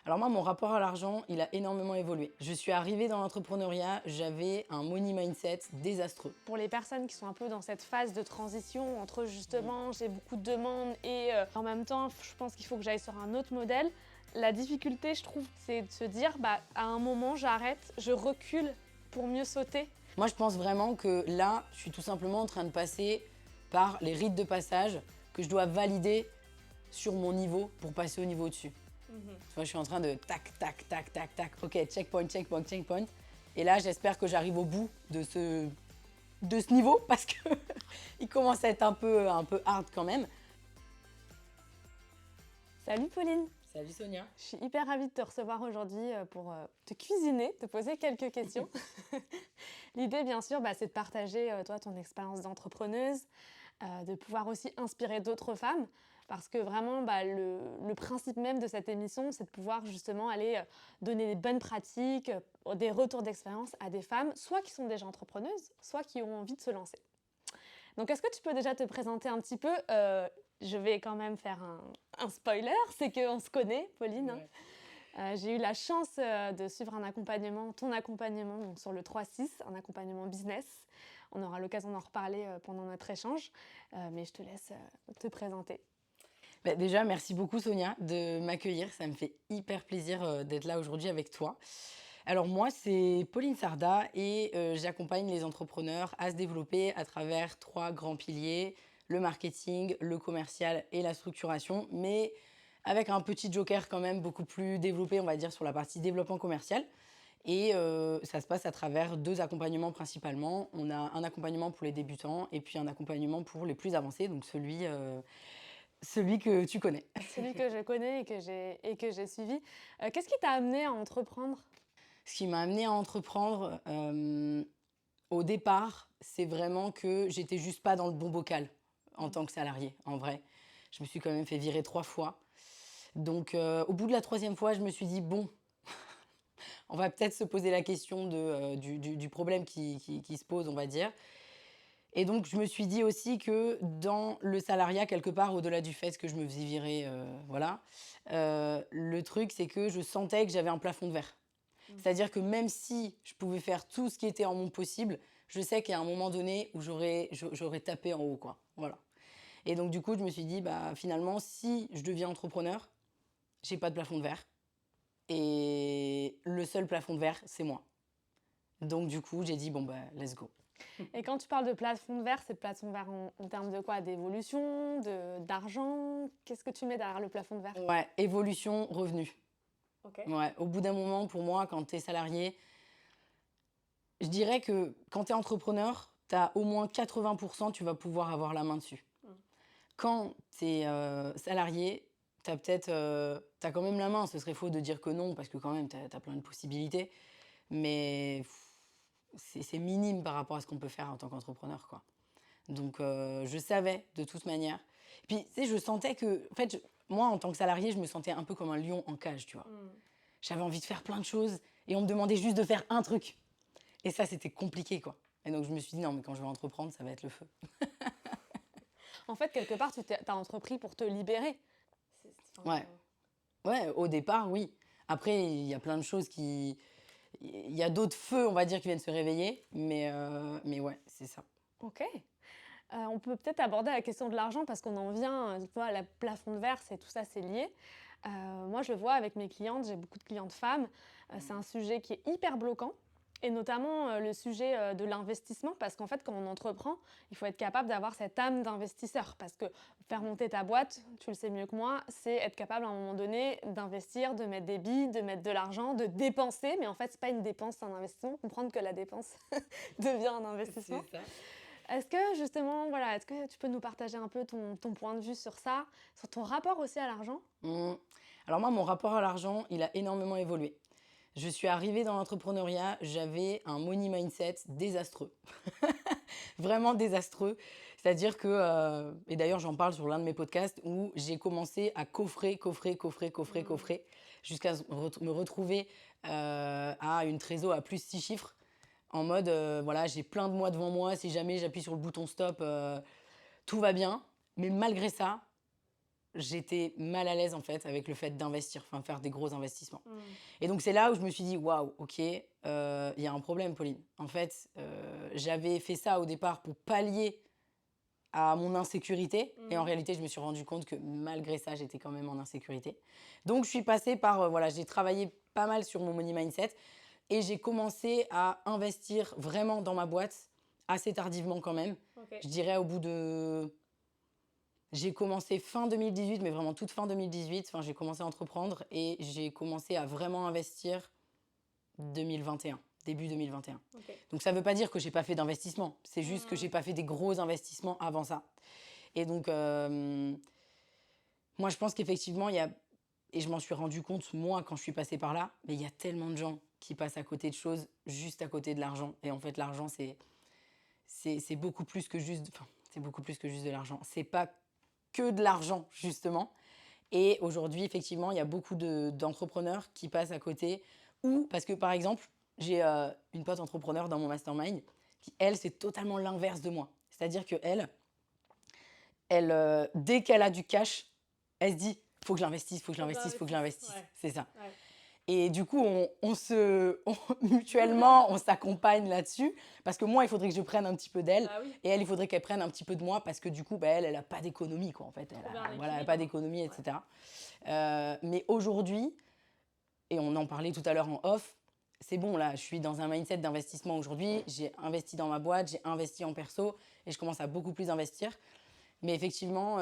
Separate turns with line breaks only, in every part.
Alors moi, mon rapport à l'argent, il a énormément évolué. Je suis arrivée dans l'entrepreneuriat, j'avais un money mindset désastreux.
Pour les personnes qui sont un peu dans cette phase de transition entre justement j'ai beaucoup de demandes et en même temps je pense qu'il faut que j'aille sur un autre modèle, la difficulté je trouve c'est de se dire à un moment j'arrête, je recule pour mieux sauter.
Moi, je pense vraiment que là, je suis tout simplement en train de passer par les rites de passage que je dois valider sur mon niveau pour passer au niveau au-dessus. Tu vois, je suis en train de tac, tac, tac, tac, tac. Ok, checkpoint, checkpoint, checkpoint. Et là, j'espère que j'arrive au bout de ce niveau parce que il commence à être un peu hard quand même.
Salut Pauline,
Salut Sonia.
je suis hyper ravie de te recevoir aujourd'hui pour te cuisiner, te poser quelques questions. L'idée bien sûr c'est de partager toi ton expérience d'entrepreneuse, de pouvoir aussi inspirer d'autres femmes. Parce que vraiment, le principe même de cette émission, c'est de pouvoir justement aller donner des bonnes pratiques, des retours d'expérience à des femmes, soit qui sont déjà entrepreneuses, soit qui ont envie de se lancer. Donc, est-ce que tu peux déjà te présenter un petit peu Je vais quand même faire un spoiler, c'est qu'on se connaît, Pauline.
Ouais.
J'ai eu la chance de suivre ton accompagnement donc sur le 3-6, un accompagnement business. On aura l'occasion d'en reparler pendant notre échange, mais je te laisse te présenter.
Bah, déjà, merci beaucoup Sonia de m'accueillir. Ça me fait hyper plaisir d'être là aujourd'hui avec toi. Alors moi, c'est Pauline Sarda et j'accompagne les entrepreneurs à se développer à travers 3 grands piliers, le marketing, le commercial et la structuration, mais avec un petit joker quand même beaucoup plus développé, on va dire, sur la partie développement commercial. Et ça se passe à travers 2 accompagnements principalement. On a un accompagnement pour les débutants et puis un accompagnement pour les plus avancés, donc celui que tu connais.
Celui que je connais et que j'ai suivi. Qu'est-ce qui t'a amené à entreprendre?
Ce qui m'a amené à entreprendre, au départ, c'est vraiment que j'étais juste pas dans le bon bocal en tant que salariée, en vrai. Je me suis quand même fait virer 3 fois. Donc, au bout de la 3e fois, je me suis dit: «Bon, on va peut-être se poser la question du problème qui se pose», on va dire. Et donc, je me suis dit aussi que dans le salariat, quelque part, au-delà du fait que je me faisais virer, voilà, le truc, c'est que je sentais que j'avais un plafond de verre. C'est-à-dire que même si je pouvais faire tout ce qui était en mon possible, je sais qu'il y a un moment donné où j'aurais tapé en haut, quoi. Voilà. Et donc, du coup, je me suis dit, finalement, si je deviens entrepreneur, j'ai pas de plafond de verre. Et le seul plafond de verre, c'est moi. Donc, du coup, j'ai dit, bon, let's go.
Et quand tu parles de plafond de verre, c'est plafond de verre en termes de quoi? D'évolution, d'argent? Qu'est-ce que tu mets derrière le plafond de verre?
Ouais, évolution, revenu.
Ok.
Ouais, au bout d'un moment, pour moi, quand t'es salarié, je dirais que quand t'es entrepreneur, t'as au moins 80%, tu vas pouvoir avoir la main dessus. Quand t'es salarié, t'as quand même la main. Ce serait faux de dire que non, parce que quand même, t'as plein de possibilités. Mais c'est minime par rapport à ce qu'on peut faire en tant qu'entrepreneur, quoi. Donc, je savais de toute manière. Et puis, tu sais, je sentais que... En fait, moi, en tant que salarié, je me sentais un peu comme un lion en cage, tu vois. J'avais envie de faire plein de choses et on me demandait juste de faire un truc. Et ça, c'était compliqué, quoi. Et donc, je me suis dit, non, mais quand je vais entreprendre, ça va être le feu.
En fait, quelque part, t'as entrepris pour te libérer.
Ouais. Ouais, au départ, oui. Après, il y a plein de choses qui... Il y a d'autres feux, on va dire, qui viennent se réveiller. Mais ouais, c'est ça.
Ok. On peut peut-être aborder la question de l'argent parce qu'on en vient, tu vois, la plafond de verre, tout ça, c'est lié. Moi, je le vois avec mes clientes, j'ai beaucoup de clientes femmes. C'est un sujet qui est hyper bloquant. Et notamment le sujet de l'investissement, parce qu'en fait, quand on entreprend, il faut être capable d'avoir cette âme d'investisseur. Parce que faire monter ta boîte, tu le sais mieux que moi, c'est être capable à un moment donné d'investir, de mettre des billes, de mettre de l'argent, de dépenser. Mais en fait, c'est pas une dépense, c'est un investissement. Comprendre que la dépense devient un investissement.
C'est ça.
Est-ce que justement, voilà, est-ce que tu peux nous partager un peu ton point de vue sur ça, sur ton rapport aussi à l'argent?
Alors moi, mon rapport à l'argent, il a énormément évolué. Je suis arrivée dans l'entrepreneuriat, j'avais un money mindset désastreux. Vraiment désastreux. C'est-à-dire que, et d'ailleurs j'en parle sur l'un de mes podcasts, où j'ai commencé à coffrer, jusqu'à me retrouver à une trésor à plus 6 chiffres, en mode, voilà, j'ai plein de mois devant moi, si jamais j'appuie sur le bouton stop, tout va bien. Mais malgré ça, j'étais mal à l'aise en fait avec le fait d'investir, enfin faire des gros investissements.
Mm.
Et donc c'est là où je me suis dit, waouh, ok, il y a un problème, Pauline. En fait, j'avais fait ça au départ pour pallier à mon insécurité. Et en réalité, je me suis rendu compte que malgré ça, j'étais quand même en insécurité. Donc je suis passée par, voilà, j'ai travaillé pas mal sur mon money mindset et j'ai commencé à investir vraiment dans ma boîte assez tardivement quand même.
Ok.
Je dirais au bout de... J'ai commencé fin 2018, mais vraiment toute fin 2018. Enfin, j'ai commencé à entreprendre et j'ai commencé à vraiment investir 2021, début 2021.
Ok.
Donc ça ne veut pas dire que j'ai pas fait d'investissement. C'est juste que j'ai pas fait des gros investissements avant ça. Et donc, moi, je pense qu'effectivement, il y a... Et je m'en suis rendu compte, moi, quand je suis passée par là, mais il y a tellement de gens qui passent à côté de choses juste à côté de l'argent. Et en fait, l'argent, c'est beaucoup plus que juste... Enfin, c'est beaucoup plus que juste de l'argent. C'est pas que de l'argent, justement. Et aujourd'hui, effectivement, il y a beaucoup d'entrepreneurs qui passent à côté. Ou parce que, par exemple, j'ai une pote entrepreneur dans mon mastermind qui, elle, c'est totalement l'inverse de moi. C'est-à-dire qu'elle, dès qu'elle a du cash, elle se dit, faut que je l'investisse, faut que je l'investisse, faut que je l'investisse.
Ouais.
C'est ça.
Ouais.
Et du coup, mutuellement, on s'accompagne là-dessus. Parce que moi, il faudrait que je prenne un petit peu d'elle.
Bah oui.
Et elle, il faudrait qu'elle prenne un petit peu de moi. Parce que du coup, bah, elle n'a pas d'économie, quoi, en fait. Elle n'a pas d'économie, etc. Mais aujourd'hui, et on en parlait tout à l'heure en off, c'est bon, là, je suis dans un mindset d'investissement aujourd'hui. J'ai investi dans ma boîte, j'ai investi en perso. Et je commence à beaucoup plus investir. Mais effectivement,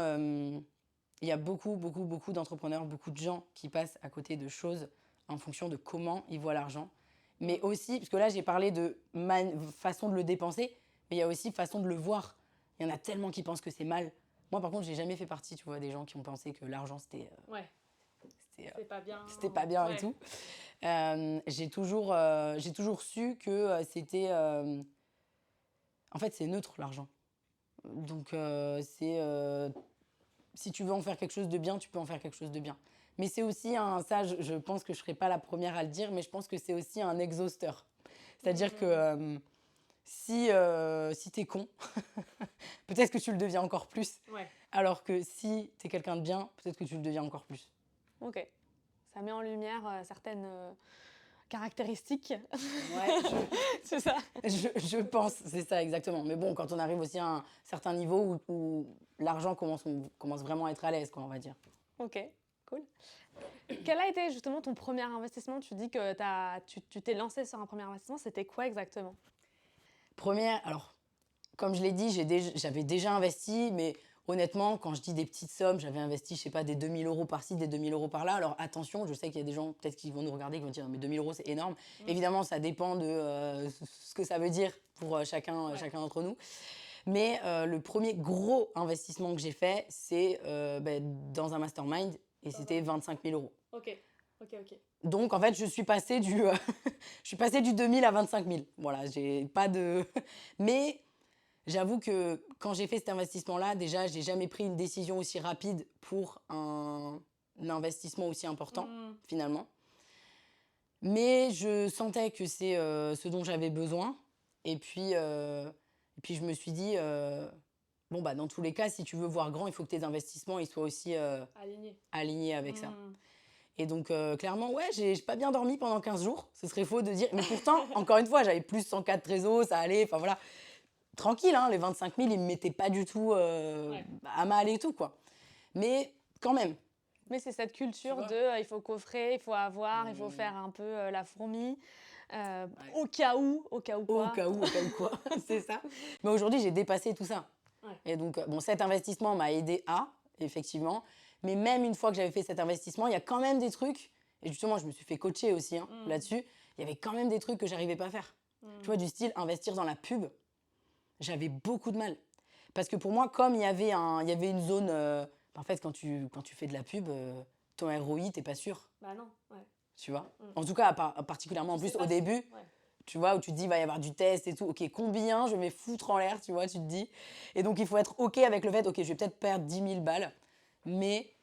il y a beaucoup d'entrepreneurs, beaucoup de gens qui passent à côté de choses en fonction de comment ils voient l'argent. Mais aussi, parce que là, j'ai parlé de façon de le dépenser, mais il y a aussi façon de le voir. Il y en a tellement qui pensent que c'est mal. Moi, par contre, j'ai jamais fait partie, tu vois, des gens qui ont pensé que l'argent, c'était
Ouais. C'est pas bien.
c'était pas bien
Ouais.
et tout. J'ai toujours su que c'était... En fait, c'est neutre, l'argent. Donc, si tu veux en faire quelque chose de bien, tu peux en faire quelque chose de bien. Mais c'est aussi ça, je pense que je ne serai pas la première à le dire, mais je pense que c'est aussi un exhausteur. C'est-à-dire que si tu es con, peut-être que tu le deviens encore plus.
Ouais.
Alors que si tu es quelqu'un de bien, peut-être que tu le deviens encore plus.
Ok. Ça met en lumière certaines caractéristiques.
Ouais,
C'est ça.
je pense, c'est ça exactement. Mais bon, quand on arrive aussi à un certain niveau où l'argent commence vraiment à être à l'aise, quoi, on va dire.
Ok, cool. Quel a été justement ton premier investissement? Tu dis que tu t'es lancé sur un premier investissement. C'était quoi exactement?
Alors, comme je l'ai dit, j'avais déjà investi, mais honnêtement, quand je dis des petites sommes, j'avais investi, je sais pas, des 2000 € par-ci, des 2000 € par-là. Alors attention, je sais qu'il y a des gens peut-être qui vont nous regarder, qui vont dire, mais 2000 € c'est énorme. Évidemment, ça dépend de ce que ça veut dire pour chacun d'entre nous. Mais le premier gros investissement que j'ai fait, c'est dans un mastermind, et c'était 25 000 €.
Ok.
Donc, en fait, je suis passée du 2000 à 25 000. Voilà, j'ai pas de... Mais j'avoue que quand j'ai fait cet investissement-là, déjà, j'ai jamais pris une décision aussi rapide pour un investissement aussi important, finalement. Mais je sentais que c'est ce dont j'avais besoin. Et puis je me suis dit, bon, bah, dans tous les cas, si tu veux voir grand, il faut que tes investissements ils soient aussi alignés avec ça. Et donc, clairement, ouais, j'ai pas bien dormi pendant 15 jours. Ce serait faux de dire. Mais pourtant, encore une fois, j'avais plus 104 trésors, ça allait. Enfin, voilà. Tranquille, hein, les 25 000, ils me mettaient pas du tout à mal et tout, quoi. Mais quand même.
Mais c'est cette culture de il faut coffrer, il faut avoir, il faut faire un peu la fourmi. Au cas où quoi.
Au cas où quoi. C'est ça. Mais aujourd'hui, j'ai dépassé tout ça.
Ouais.
Et donc, bon, cet investissement m'a aidé effectivement. Mais même une fois que j'avais fait cet investissement, il y a quand même des trucs. Et justement, je me suis fait coacher aussi là-dessus. Il y avait quand même des trucs que j'arrivais pas à faire. Tu vois, du style investir dans la pub. J'avais beaucoup de mal. Parce que pour moi, comme il y avait une zone... en fait, quand tu fais de la pub, ton ROI, t'es pas sûr.
Bah non, ouais.
Tu vois. En tout cas, particulièrement en plus au début. Ouais. Tu vois, où tu te dis, il va y avoir du test et tout. Ok, combien je vais foutre en l'air, tu vois, tu te dis. Et donc, il faut être ok avec le fait, ok, je vais peut-être perdre 10 000 balles, mais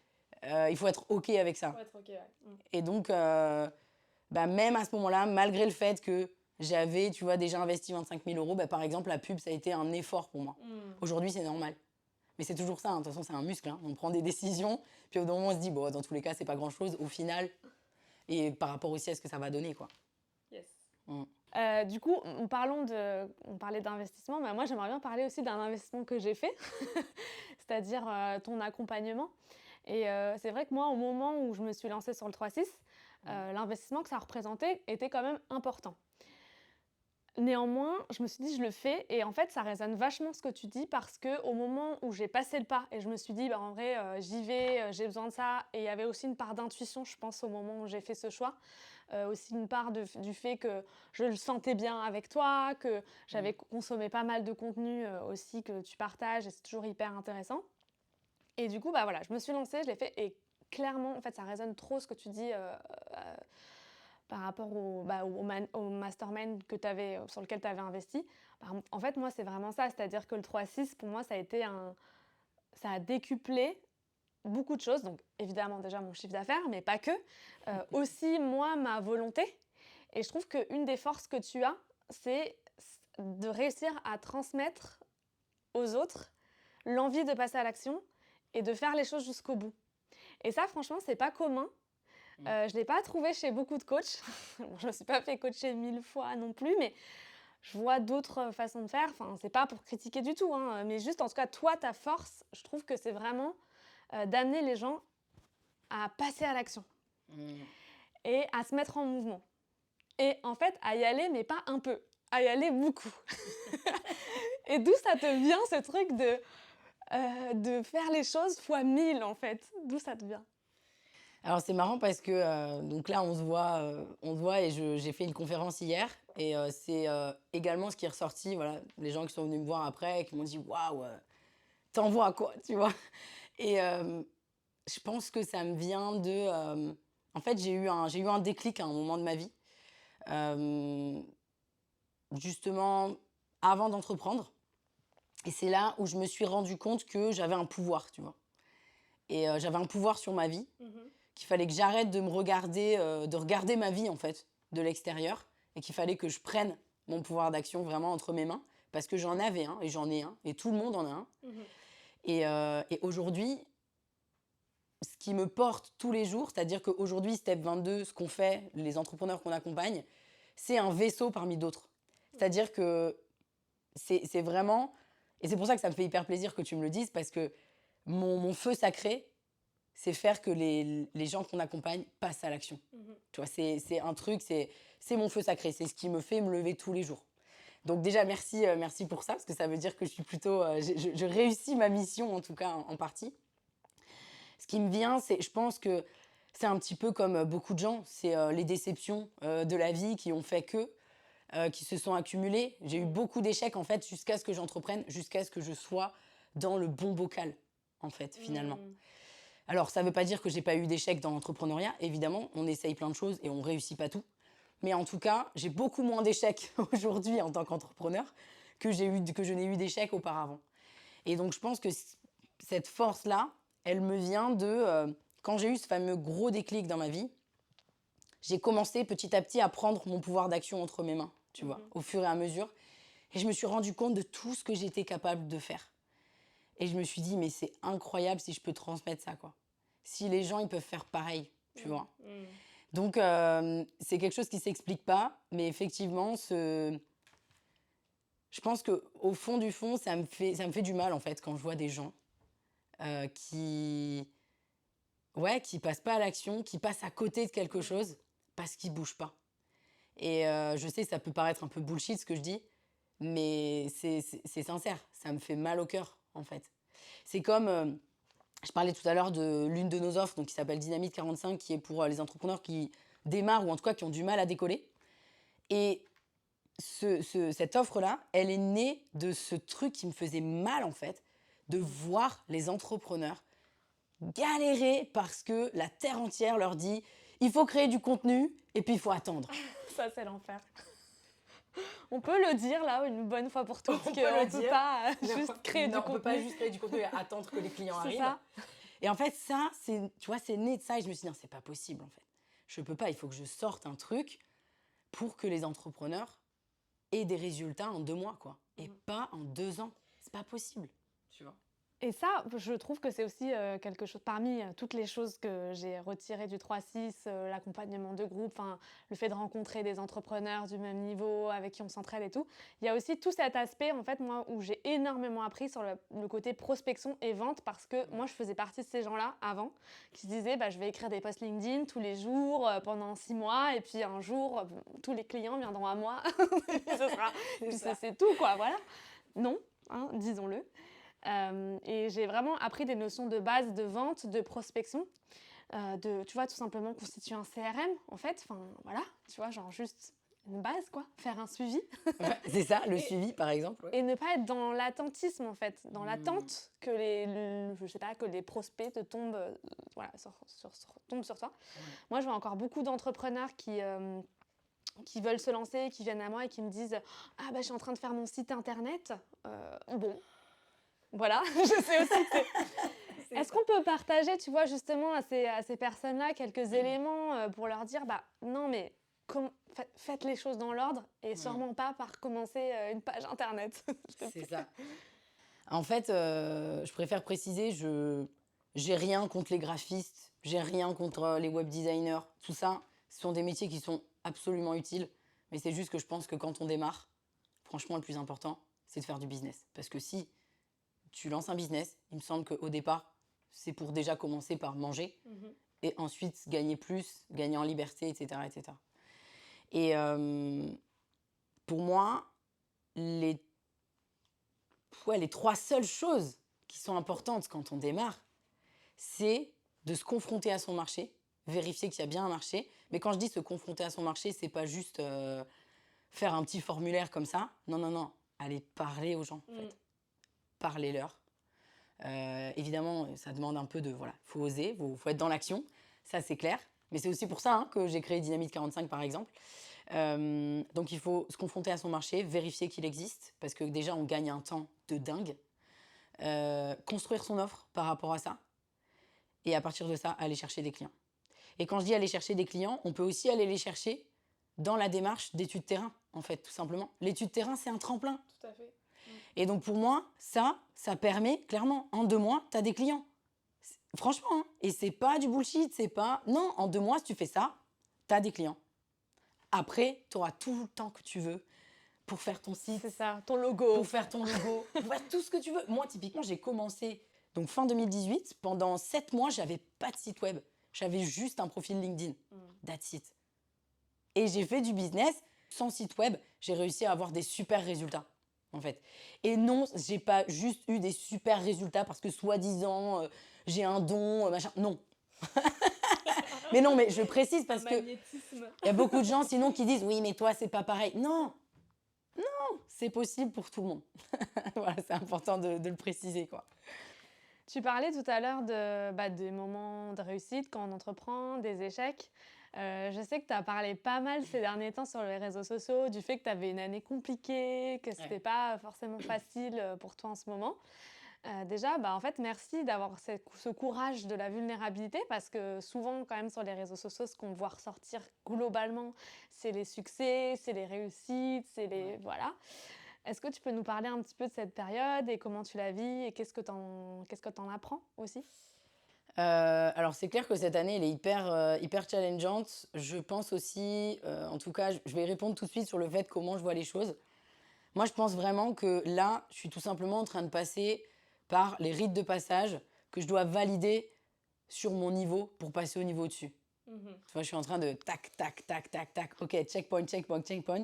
il faut être ok avec ça.
Il faut être ok, ouais.
Et donc, même à ce moment-là, malgré le fait que j'avais, tu vois, déjà investi 25 000 €, par exemple, la pub, ça a été un effort pour moi. Aujourd'hui, c'est normal. Mais c'est toujours ça, hein. De toute façon, c'est un muscle, hein. On prend des décisions, puis au bout d'un moment, on se dit, bon, dans tous les cas, c'est pas grand-chose au final. Et par rapport aussi à ce que ça va donner, quoi.
Yes.
Mm.
Du coup, on parlait d'investissement, mais moi j'aimerais bien parler aussi d'un investissement que j'ai fait, c'est-à-dire ton accompagnement. Et c'est vrai que moi, au moment où je me suis lancée sur le 3-6, l'investissement que ça représentait était quand même important. Néanmoins, je me suis dit, je le fais, et en fait, ça résonne vachement ce que tu dis, parce qu'au moment où j'ai passé le pas, et je me suis dit, bah, en vrai, j'y vais, j'ai besoin de ça, et il y avait aussi une part d'intuition, je pense, au moment où j'ai fait ce choix, aussi une part du fait que je le sentais bien avec toi, que j'avais consommé pas mal de contenu aussi que tu partages, et c'est toujours hyper intéressant. Et du coup, bah voilà, je me suis lancée, je l'ai fait, et clairement, en fait, ça résonne trop ce que tu dis par rapport au mastermind sur lequel tu avais investi. En fait, moi, c'est vraiment ça. C'est-à-dire que le 3-6, pour moi, ça a décuplé beaucoup de choses. Donc, évidemment, déjà mon chiffre d'affaires, mais pas que. Aussi, moi, ma volonté. Et je trouve qu'une des forces que tu as, c'est de réussir à transmettre aux autres l'envie de passer à l'action et de faire les choses jusqu'au bout. Et ça, franchement, c'est pas commun. Je ne l'ai pas trouvé chez beaucoup de coachs. Bon, je ne me suis pas fait coacher 1000 fois non plus, mais je vois d'autres façons de faire. Enfin, c'est pas pour critiquer du tout, hein, mais juste, en tout cas, toi, ta force, je trouve que c'est vraiment d'amener les gens à passer à l'action et à se mettre en mouvement. Et en fait, à y aller, mais pas un peu, à y aller beaucoup. Et d'où ça te vient, ce truc de faire les choses fois 1000, en fait? D'où ça te vient?
Alors c'est marrant parce que donc là on se voit et j'ai fait une conférence hier et c'est également ce qui est ressorti, voilà, les gens qui sont venus me voir après qui m'ont dit waouh, t'envoies quoi, tu vois. Et je pense que ça me vient de en fait j'ai eu un déclic à un moment de ma vie, euh, justement avant d'entreprendre, et c'est là où je me suis rendu compte que j'avais un pouvoir, tu vois. Et j'avais un pouvoir sur ma vie, qu'il fallait que j'arrête de me regarder, de regarder ma vie en fait de l'extérieur, et qu'il fallait que je prenne mon pouvoir d'action vraiment entre mes mains, parce que j'en avais un et j'en ai un et tout le monde en a un. Et aujourd'hui, ce qui me porte tous les jours, c'est-à-dire qu'aujourd'hui, Step 22, ce qu'on fait, les entrepreneurs qu'on accompagne, c'est un vaisseau parmi d'autres. C'est-à-dire que c'est vraiment... Et c'est pour ça que ça me fait hyper plaisir que tu me le dises, parce que mon feu sacré, c'est faire que les gens qu'on accompagne passent à l'action. Tu vois, c'est un truc, c'est mon feu sacré, c'est ce qui me fait me lever tous les jours. Donc déjà, merci pour ça, parce que ça veut dire que je suis plutôt... je réussis ma mission, en tout cas, en partie. Ce qui me vient, je pense que c'est un petit peu comme beaucoup de gens, c'est les déceptions de la vie qui ont fait qui se sont accumulées. J'ai eu beaucoup d'échecs, en fait, jusqu'à ce que j'entreprenne, jusqu'à ce que je sois dans le bon bocal, en fait, finalement. Alors, ça ne veut pas dire que j'ai pas eu d'échecs dans l'entrepreneuriat. Évidemment, on essaye plein de choses et on réussit pas tout. Mais en tout cas, j'ai beaucoup moins d'échecs aujourd'hui en tant qu'entrepreneur que je n'ai eu d'échecs auparavant. Et donc, je pense que cette force-là, elle me vient de quand j'ai eu ce fameux gros déclic dans ma vie, j'ai commencé petit à petit à prendre mon pouvoir d'action entre mes mains, tu vois, au fur et à mesure. Et je me suis rendu compte de tout ce que j'étais capable de faire. Et je me suis dit, mais c'est incroyable si je peux transmettre ça, quoi. Si les gens, ils peuvent faire pareil, tu vois. Donc, c'est quelque chose qui ne s'explique pas, mais effectivement, je pense qu'au fond du fond, ça me fait du mal, en fait, quand je vois des gens qui passent pas à l'action, qui passent à côté de quelque chose parce qu'ils bougent pas. Et je sais que ça peut paraître un peu bullshit, ce que je dis, mais c'est sincère. Ça me fait mal au cœur, en fait. C'est comme... je parlais tout à l'heure de l'une de nos offres, donc qui s'appelle Dynamite 45, qui est pour les entrepreneurs qui démarrent ou en tout cas qui ont du mal à décoller. Et cette offre-là, elle est née de ce truc qui me faisait mal, en fait, de voir les entrepreneurs galérer parce que la terre entière leur dit il faut créer du contenu et puis il faut attendre.
Ça, c'est l'enfer. On peut le dire là une bonne fois pour toutes,
On
qu'on
peut le
ne peut
dire.
pas juste créer du
Non, on
contenu.
peut pas juste créer du contenu et attendre que les clients
C'est
arrivent.
ça.
Et en fait, ça, tu vois, c'est né de ça. Et je me suis dit, non, c'est pas possible, en fait. Je peux pas, il faut que je sorte un truc pour que les entrepreneurs aient des résultats en 2 mois, quoi. Et pas en 2 ans. C'est pas possible, tu vois.
Et ça, je trouve que c'est aussi quelque chose, parmi toutes les choses que j'ai retirées du 3-6, l'accompagnement de groupe, le fait de rencontrer des entrepreneurs du même niveau, avec qui on s'entraide et tout, il y a aussi tout cet aspect, en fait, moi, où j'ai énormément appris sur le côté prospection et vente, parce que moi, je faisais partie de ces gens-là avant, qui se disaient, bah, je vais écrire des posts LinkedIn tous les jours, pendant 6 mois, et puis un jour, tous les clients viendront à moi, et puis c'est tout, quoi, voilà. Non, hein, disons-le. Et j'ai vraiment appris des notions de base de vente, de prospection, tu vois, tout simplement constituer un CRM, en fait, voilà, tu vois, genre juste une base, quoi, faire un suivi.
Ouais, c'est ça, le suivi, par exemple. Ouais.
Et ne pas être dans l'attentisme, en fait, dans l'attente que je sais pas, que les prospects te tombent, voilà, tombent sur toi. Ouais. Moi, je vois encore beaucoup d'entrepreneurs qui veulent se lancer, qui viennent à moi et qui me disent « Ah, bah, je suis en train de faire mon site internet. Bon, voilà, je sais aussi que c'est... Est-ce qu'on peut partager, tu vois, justement, à ces personnes-là quelques éléments pour leur dire, bah non, mais faites les choses dans l'ordre et sûrement pas par commencer une page internet.
C'est ça. En fait, je préfère préciser, j'ai rien contre les graphistes, j'ai rien contre les web designers. Tout ça, ce sont des métiers qui sont absolument utiles. Mais c'est juste que je pense que quand on démarre, franchement, le plus important, c'est de faire du business. Parce que si tu lances un business, il me semble qu'au départ, c'est pour déjà commencer par manger et ensuite gagner plus, gagner en liberté, etc. etc. Et pour moi, les 3 seules choses qui sont importantes quand on démarre, c'est de se confronter à son marché, vérifier qu'il y a bien un marché. Mais quand je dis se confronter à son marché, c'est pas juste faire un petit formulaire comme ça. Non, non, non. Aller parler aux gens, en fait. Parlez-leur. Évidemment, ça demande un peu de... Voilà, il faut oser, il faut être dans l'action. Ça, c'est clair. Mais c'est aussi pour ça que j'ai créé Dynamite 45, par exemple. Donc, il faut se confronter à son marché, vérifier qu'il existe, parce que déjà, on gagne un temps de dingue. Construire son offre par rapport à ça. Et à partir de ça, aller chercher des clients. Et quand je dis aller chercher des clients, on peut aussi aller les chercher dans la démarche d'études terrain, en fait, tout simplement. L'étude terrain, c'est un tremplin.
Tout à fait.
Et donc, pour moi, ça permet, clairement, en 2 mois, tu as des clients. Franchement, hein. Et c'est pas du bullshit, c'est pas... Non, en 2 mois, si tu fais ça, tu as des clients. Après, tu auras tout le temps que tu veux pour faire ton site.
C'est ça, ton logo.
Pour faire ton logo, pour faire tout ce que tu veux. Moi, typiquement, j'ai commencé donc fin 2018. Pendant 7 mois, j'avais pas de site web. J'avais juste un profil LinkedIn. That's it. Et j'ai fait du business sans site web. J'ai réussi à avoir des super résultats, en fait. Et non, j'ai pas juste eu des super résultats parce que soi-disant, j'ai un don, machin. Non. Mais non, mais je précise parce que il y a beaucoup de gens sinon qui disent oui, mais toi, c'est pas pareil. Non, non, c'est possible pour tout le monde. Voilà, c'est important de le préciser, quoi.
Tu parlais tout à l'heure des moments de réussite quand on entreprend, des échecs. Je sais que tu as parlé pas mal ces derniers temps sur les réseaux sociaux du fait que tu avais une année compliquée, que c'était pas forcément facile pour toi en ce moment. Déjà, en fait, merci d'avoir ce courage de la vulnérabilité parce que souvent, quand même, sur les réseaux sociaux, ce qu'on voit ressortir globalement, c'est les succès, c'est les réussites, c'est les... Voilà. Est-ce que tu peux nous parler un petit peu de cette période et comment tu la vis et qu'est-ce que t'en apprends aussi ?
Alors, c'est clair que cette année, elle est hyper challengeante. Je pense aussi, en tout cas, je vais répondre tout de suite sur le fait comment je vois les choses. Moi, je pense vraiment que là, je suis tout simplement en train de passer par les rites de passage que je dois valider sur mon niveau pour passer au niveau au-dessus. Tu vois, je suis en train de tac, tac, tac, tac, tac. OK, checkpoint, checkpoint, checkpoint.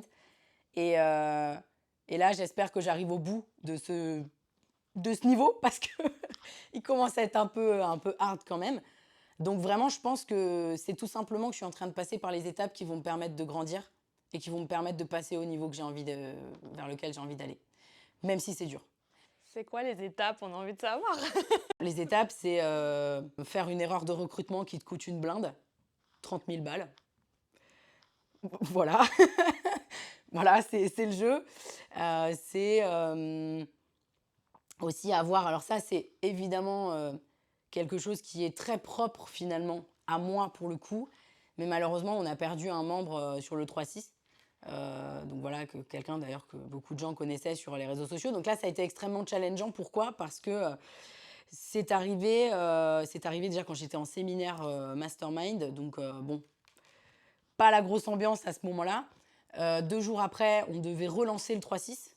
Et là, j'espère que j'arrive au bout de ce niveau parce qu'il commence à être un peu hard quand même. Donc vraiment, je pense que c'est tout simplement que je suis en train de passer par les étapes qui vont me permettre de grandir et qui vont me permettre de passer au niveau que vers lequel j'ai envie d'aller, même si c'est dur.
C'est quoi les étapes ? On a envie de savoir.
Les étapes, c'est faire une erreur de recrutement qui te coûte une blinde, 30 000 balles. Voilà. Voilà, c'est le jeu. C'est aussi avoir... Alors ça, c'est évidemment quelque chose qui est très propre finalement à moi pour le coup. Mais malheureusement, on a perdu un membre sur le 3-6. Donc voilà, quelqu'un d'ailleurs que beaucoup de gens connaissaient sur les réseaux sociaux. Donc là, ça a été extrêmement challengeant. Pourquoi ? Parce que c'est arrivé déjà quand j'étais en séminaire mastermind, donc bon, pas la grosse ambiance à ce moment-là. 2 jours après, on devait relancer le 3-6,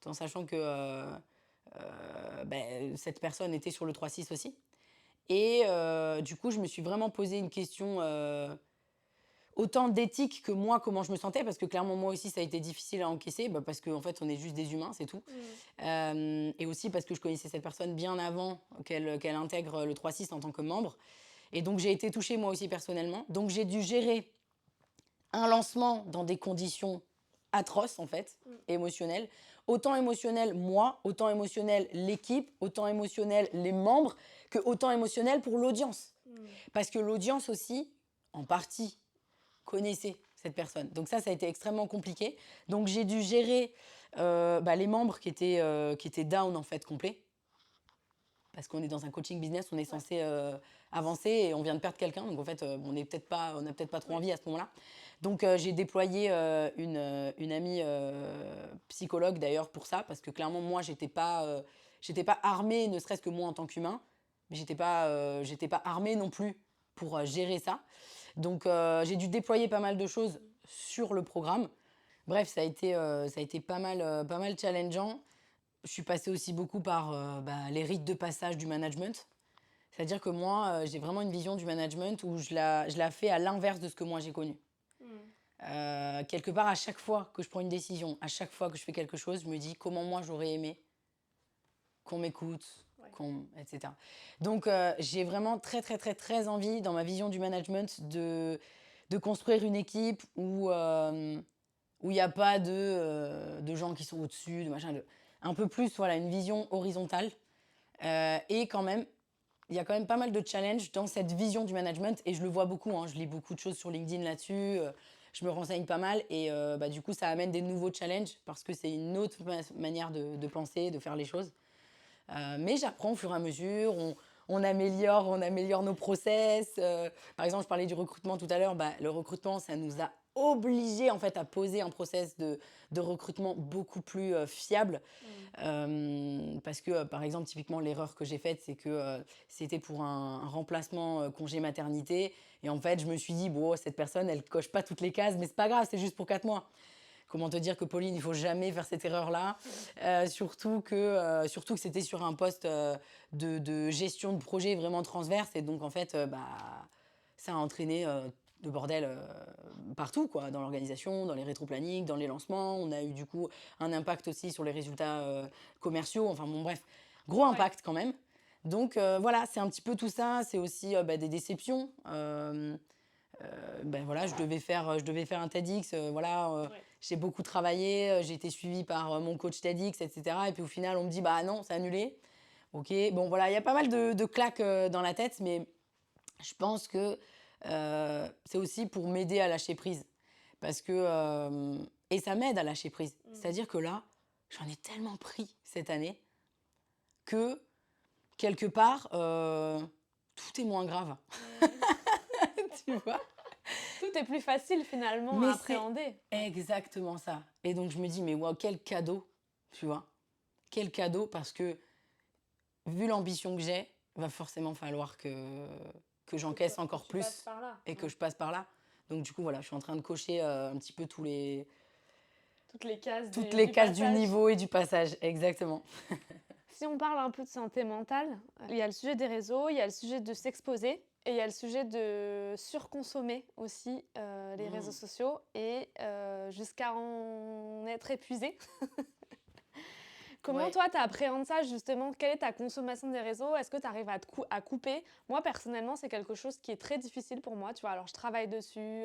en sachant que cette personne était sur le 3-6 aussi. Et du coup, je me suis vraiment posé une question autant d'éthique que moi, comment je me sentais, parce que clairement, moi aussi, ça a été difficile à encaisser, parce qu'en fait, on est juste des humains, c'est tout. Et aussi parce que je connaissais cette personne bien avant qu'elle intègre le 3-6 en tant que membre. Et donc, j'ai été touchée moi aussi personnellement. Donc, j'ai dû gérer un lancement dans des conditions atroces, en fait, émotionnelles. Autant émotionnel moi, autant émotionnel l'équipe, autant émotionnel les membres, que autant émotionnel pour l'audience. Parce que l'audience aussi, en partie, connaissait cette personne. Donc ça a été extrêmement compliqué. Donc j'ai dû gérer les membres qui étaient down, en fait, complet. Parce qu'on est dans un coaching business, on est censé avancer et on vient de perdre quelqu'un. Donc en fait, on n'a peut-être pas trop envie à ce moment-là. Donc j'ai déployé une amie psychologue d'ailleurs pour ça, parce que clairement moi j'étais pas armée, ne serait-ce que moi en tant qu'humain, mais j'étais pas armée non plus pour gérer ça. Donc j'ai dû déployer pas mal de choses sur le programme. Bref, ça a été pas mal challengeant. Je suis passée aussi beaucoup par les rites de passage du management. C'est-à-dire que moi, j'ai vraiment une vision du management où je la fais à l'inverse de ce que moi j'ai connu. Quelque part, à chaque fois que je prends une décision, à chaque fois que je fais quelque chose, je me dis comment moi j'aurais aimé qu'on m'écoute, etc. Donc j'ai vraiment très très très très envie dans ma vision du management de construire une équipe où il n'y a pas de gens qui sont au-dessus, de machin, un peu plus voilà, une vision horizontale. Et quand même, il y a quand même pas mal de challenges dans cette vision du management et je le vois beaucoup, je lis beaucoup de choses sur LinkedIn là-dessus, je me renseigne pas mal et du coup ça amène des nouveaux challenges parce que c'est une autre manière de penser, de faire les choses. Mais j'apprends au fur et à mesure, on améliore nos process. Par exemple, je parlais du recrutement tout à l'heure, le recrutement, ça nous a obligés en fait à poser un process de recrutement beaucoup plus fiable. Parce que, par exemple, typiquement, l'erreur que j'ai faite, c'est que c'était pour un remplacement congé maternité. Et en fait, je me suis dit, bon, cette personne, elle coche pas toutes les cases, mais c'est pas grave, c'est juste pour 4 mois. Comment te dire que Pauline, il faut jamais faire cette erreur-là, surtout que c'était sur un poste de gestion de projet vraiment transverse. Et donc, en fait, ça a entraîné le bordel partout, quoi, dans l'organisation, dans les rétro-plannings, dans les lancements. On a eu du coup un impact aussi sur les résultats commerciaux. Enfin bon, bref, gros impact quand même. Donc voilà, c'est un petit peu tout ça. C'est aussi des déceptions. Voilà, je devais faire un TEDx. J'ai beaucoup travaillé. J'ai été suivie par mon coach TEDx, etc. Et puis au final, on me dit bah non, c'est annulé. Ok, bon voilà, il y a pas mal de claques dans la tête, mais je pense que c'est aussi pour m'aider à lâcher prise. Parce que, et ça m'aide à lâcher prise. C'est-à-dire que là, j'en ai tellement pris cette année que, quelque part, tout est moins grave. Tu vois ?
Tout est plus facile finalement à appréhender.
C'est exactement ça. Et donc je me dis, mais wow, quel cadeau, tu vois ? Quel cadeau, parce que, vu l'ambition que j'ai, il va forcément falloir que j'encaisse encore plus et que je passe par là. Donc du coup, voilà, je suis en train de cocher un petit peu toutes les cases du niveau et du passage, exactement.
Si on parle un peu de santé mentale, il y a le sujet des réseaux, il y a le sujet de s'exposer et il y a le sujet de surconsommer aussi les réseaux sociaux et jusqu'à en être épuisé. Comment toi, tu appréhendes ça justement ? Quelle est ta consommation des réseaux ? Est-ce que tu arrives à couper ? Moi, personnellement, c'est quelque chose qui est très difficile pour moi. Tu vois, alors je travaille dessus,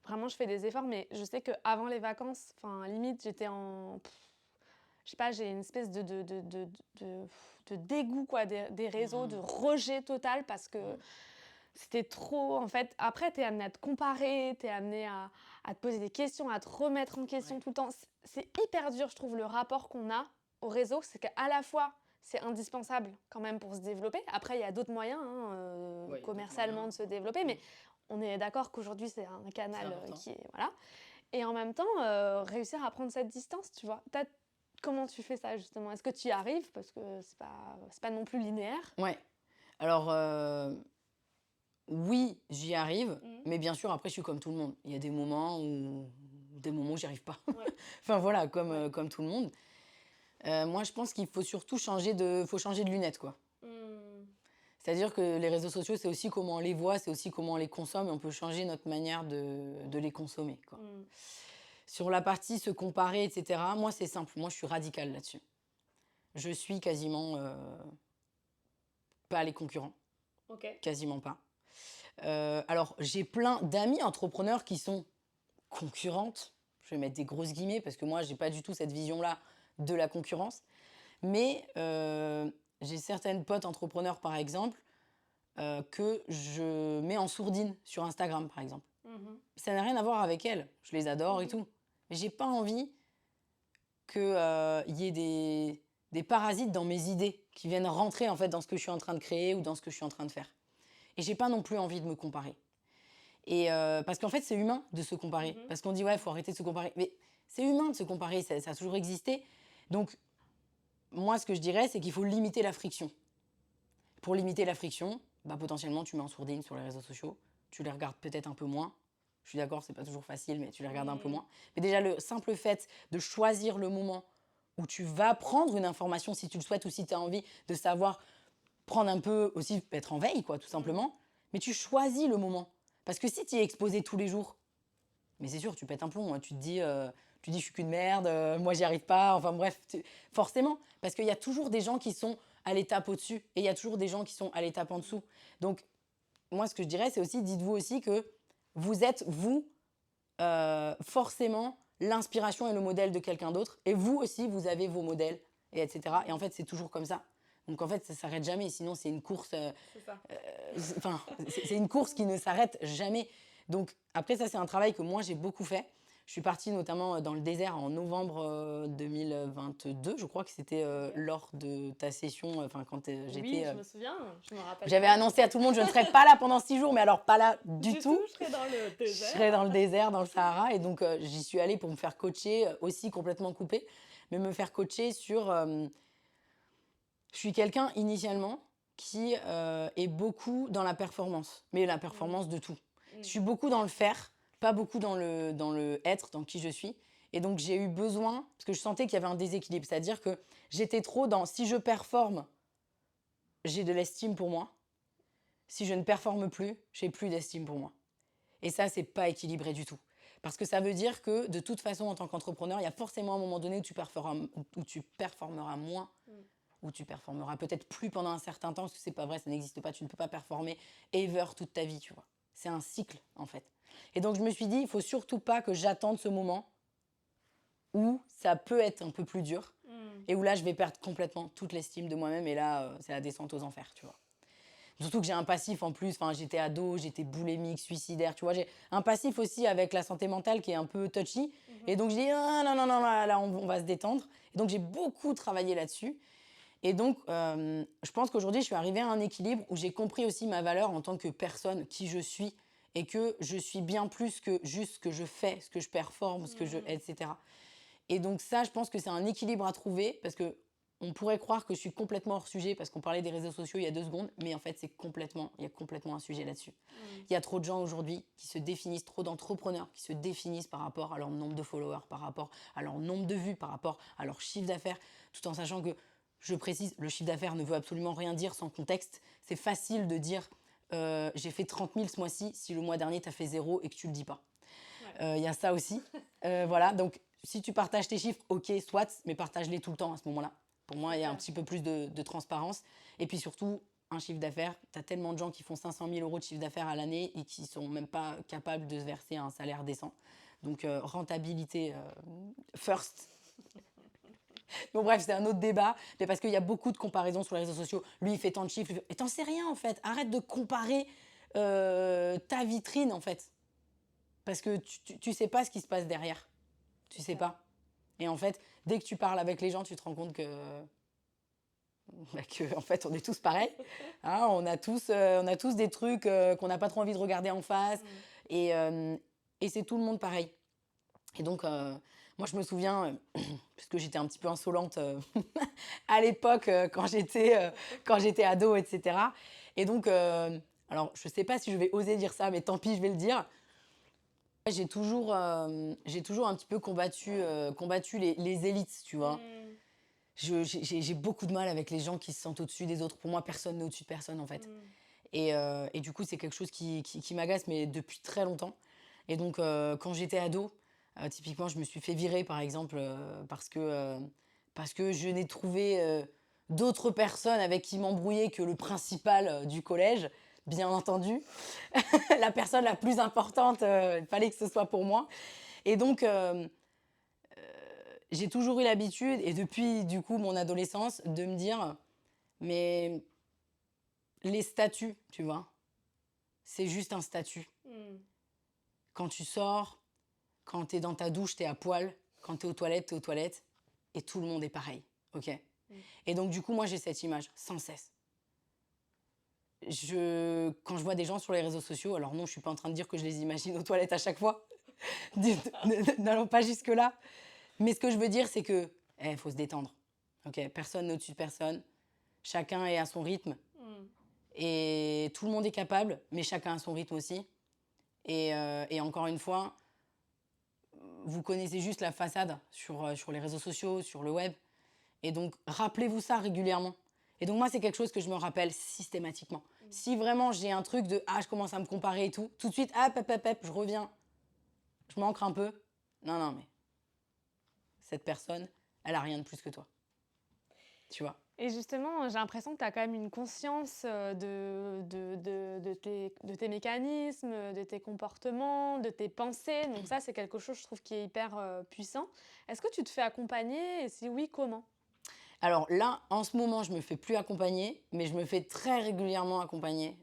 vraiment, je fais des efforts, mais je sais qu'avant les vacances, limite, j'étais en... Je sais pas, j'ai une espèce de dégoût quoi, des réseaux, de rejet total parce que c'était trop... En fait, après, t'es amené à te comparer, t'es amené à te poser des questions, à te remettre en question tout le temps. C'est hyper dur, je trouve, le rapport qu'on a au réseau. C'est qu'à la fois, c'est indispensable quand même pour se développer. Après, il y a d'autres moyens commercialement de se développer, mais on est d'accord qu'aujourd'hui, c'est un canal qui est... Voilà. Et en même temps, réussir à prendre cette distance, tu vois. Comment tu fais ça justement? Est-ce que tu y arrives? Parce que c'est pas non plus linéaire.
Ouais. Alors, oui, j'y arrive,
Mmh.
mais bien sûr, après, je suis comme tout le monde. Il y a des moments où j'y arrive pas.
Ouais.
Enfin voilà,
Ouais.
comme tout le monde. Moi, je pense qu'il faut surtout faut changer de lunettes, quoi.
Mmh.
C'est-à-dire que les réseaux sociaux, c'est aussi comment on les voit, c'est aussi comment on les consomme, et on peut changer notre manière de les consommer, quoi.
Mmh.
Sur la partie se comparer, etc., moi, c'est simple. Moi, je suis radicale là-dessus. Je suis quasiment pas les concurrents,
OK.
quasiment pas. Alors, j'ai plein d'amis entrepreneurs qui sont concurrentes. Je vais mettre des grosses guillemets parce que moi, j'ai pas du tout cette vision-là de la concurrence. Mais j'ai certaines potes entrepreneurs, par exemple, que je mets en sourdine sur Instagram, par exemple.
Mmh.
Ça n'a rien à voir avec elles. Je les adore et
Mmh.
tout. Mais j'ai pas envie qu'il y ait des parasites dans mes idées qui viennent rentrer en fait dans ce que je suis en train de créer ou dans ce que je suis en train de faire. Et j'ai pas non plus envie de me comparer. Et parce qu'en fait, c'est humain de se comparer.
Mmh.
Parce qu'on dit, ouais, il faut arrêter de se comparer. Mais c'est humain de se comparer, ça a toujours existé. Donc, moi, ce que je dirais, c'est qu'il faut limiter la friction. Pour limiter la friction, bah, potentiellement, tu mets en sourdine sur les réseaux sociaux. Tu les regardes peut-être un peu moins. Je suis d'accord, c'est pas toujours facile, mais tu les regardes un peu moins. Mais déjà, le simple fait de choisir le moment où tu vas prendre une information, si tu le souhaites ou si tu as envie de savoir prendre un peu aussi, être en veille, quoi, tout simplement. Mais tu choisis le moment. Parce que si tu es exposé tous les jours, mais c'est sûr, tu pètes un plomb. Hein. Tu te dis, je suis qu'une merde, moi, j'y arrive pas. Enfin bref, forcément. Parce qu'il y a toujours des gens qui sont à l'étape au-dessus et il y a toujours des gens qui sont à l'étape en dessous. Donc, moi, ce que je dirais, c'est aussi, dites-vous aussi que vous êtes, vous, forcément, l'inspiration et le modèle de quelqu'un d'autre. Et vous aussi, vous avez vos modèles, et etc. Et en fait, c'est toujours comme ça. Donc, en fait, ça ne s'arrête jamais. Sinon, c'est une course...
C'est ça.
Enfin, c'est une course qui ne s'arrête jamais. Donc, après, ça, c'est un travail que moi, j'ai beaucoup fait. Je suis partie notamment dans le désert en novembre 2022. Je crois que c'était
Ok.
lors de ta session, quand
Oui,
j'étais...
je me souviens, je me rappelle.
J'avais
pas.
annoncé à tout le monde, je ne serais pas là pendant 6 jours, mais alors pas là du tout.
Je serais dans le
Je
désert.
serais dans le désert, dans le Sahara. Et donc, j'y suis allée pour me faire coacher, aussi complètement coupée, mais me faire coacher sur... je suis quelqu'un, initialement, qui est beaucoup dans la performance, mais la performance de tout. Je suis beaucoup dans le faire, pas beaucoup dans le être, dans qui je suis. Et donc, j'ai eu besoin, parce que je sentais qu'il y avait un déséquilibre, c'est-à-dire que j'étais trop dans si je performe, j'ai de l'estime pour moi. Si je ne performe plus, j'ai plus d'estime pour moi. Et ça, c'est pas équilibré du tout. Parce que ça veut dire que, de toute façon, en tant qu'entrepreneur, il y a forcément un moment donné où tu performeras moins, où tu performeras peut-être plus pendant un certain temps, parce que c'est pas vrai, ça n'existe pas, tu ne peux pas performer ever toute ta vie, tu vois. C'est un cycle, en fait. Et donc, je me suis dit, il faut surtout pas que j'attende ce moment où ça peut être un peu plus dur, et où là, je vais perdre complètement toute l'estime de moi-même, et là, c'est la descente aux enfers, tu vois. Surtout que j'ai un passif en plus, j'étais ado, j'étais boulémique, suicidaire, tu vois. J'ai un passif aussi avec la santé mentale qui est un peu touchy. Et donc je dis, ah, non, non, non, là, on va se détendre. Et donc j'ai beaucoup travaillé là-dessus. Et donc je pense qu'aujourd'hui, je suis arrivée à un équilibre où j'ai compris aussi ma valeur en tant que personne, qui je suis, et que je suis bien plus que juste ce que je fais, ce que je performe, etc. Et donc ça, je pense que c'est un équilibre à trouver, parce que on pourrait croire que je suis complètement hors sujet parce qu'on parlait des réseaux sociaux il y a 2 secondes, mais en fait, il y a complètement un sujet là-dessus. Il y a trop de gens aujourd'hui qui se définissent, trop d'entrepreneurs qui se définissent par rapport à leur nombre de followers, par rapport à leur nombre de vues, par rapport à leur chiffre d'affaires, tout en sachant que, je précise, le chiffre d'affaires ne veut absolument rien dire sans contexte. C'est facile de dire j'ai fait 30 000 ce mois-ci si le mois dernier, tu as fait 0 et que tu le dis pas. Il y a ça aussi. Voilà, donc si tu partages tes chiffres, ok, soit, mais partage-les tout le temps à ce moment-là. Pour moi, il y a un petit peu plus de transparence. Et puis surtout, un chiffre d'affaires, tu as tellement de gens qui font 500 000 euros de chiffre d'affaires à l'année et qui ne sont même pas capables de se verser un salaire décent. Donc, rentabilité first. Bon, bref, c'est un autre débat, mais parce qu'il y a beaucoup de comparaisons sur les réseaux sociaux. Lui, il fait tant de chiffres. Et t'en sais rien, en fait. Arrête de comparer ta vitrine, en fait. Parce que tu sais pas ce qui se passe derrière. Tu sais pas. Et en fait, dès que tu parles avec les gens, tu te rends compte que en fait, on est tous pareils. Hein, on a tous des trucs qu'on n'a pas trop envie de regarder en face. Et c'est tout le monde pareil. Et donc, moi, je me souviens, parce que j'étais un petit peu insolente à l'époque, quand j'étais ado, etc. Et donc, alors, je ne sais pas si je vais oser dire ça, mais tant pis, je vais le dire. J'ai toujours un petit peu combattu les élites, tu vois. J'ai beaucoup de mal avec les gens qui se sentent au-dessus des autres. Pour moi, personne n'est au-dessus de personne, en fait. Et du coup, c'est quelque chose qui m'agace, mais depuis très longtemps. Et donc, quand j'étais ado, typiquement, je me suis fait virer, par exemple, parce que je n'ai trouvé d'autres personnes avec qui m'embrouiller que le principal du collège, bien entendu. La personne la plus importante, il fallait que ce soit pour moi. Et donc, j'ai toujours eu l'habitude, et depuis, du coup, mon adolescence, de me dire, mais les statuts, tu vois, c'est juste un statut. Quand tu sors, quand tu es dans ta douche, tu es à poil. Quand tu es aux toilettes, tu es aux toilettes. Et tout le monde est pareil. OK. Et donc, du coup, moi, j'ai cette image, sans cesse. Quand je vois des gens sur les réseaux sociaux, alors non, je suis pas en train de dire que je les imagine aux toilettes à chaque fois. N'allons pas jusque-là. Mais ce que je veux dire, c'est que faut se détendre. OK. Personne n'est au-dessus de personne. Chacun est à son rythme. Et tout le monde est capable, mais chacun à son rythme aussi. Et encore une fois, vous connaissez juste la façade sur les réseaux sociaux, sur le web. Et donc, rappelez-vous ça régulièrement. Et donc, moi, c'est quelque chose que je me rappelle systématiquement. Si vraiment j'ai un truc de « Ah, je commence à me comparer et tout », tout de suite, hop, je reviens. Je m'ancre un peu. Non, mais cette personne, elle a rien de plus que toi. Tu vois.
Et justement, j'ai l'impression que tu as quand même une conscience de tes mécanismes, de tes comportements, de tes pensées. Donc ça, c'est quelque chose, je trouve, qui est hyper puissant. Est-ce que tu te fais accompagner? Et si oui, comment?
Alors là, en ce moment, je me fais plus accompagner, mais je me fais très régulièrement accompagner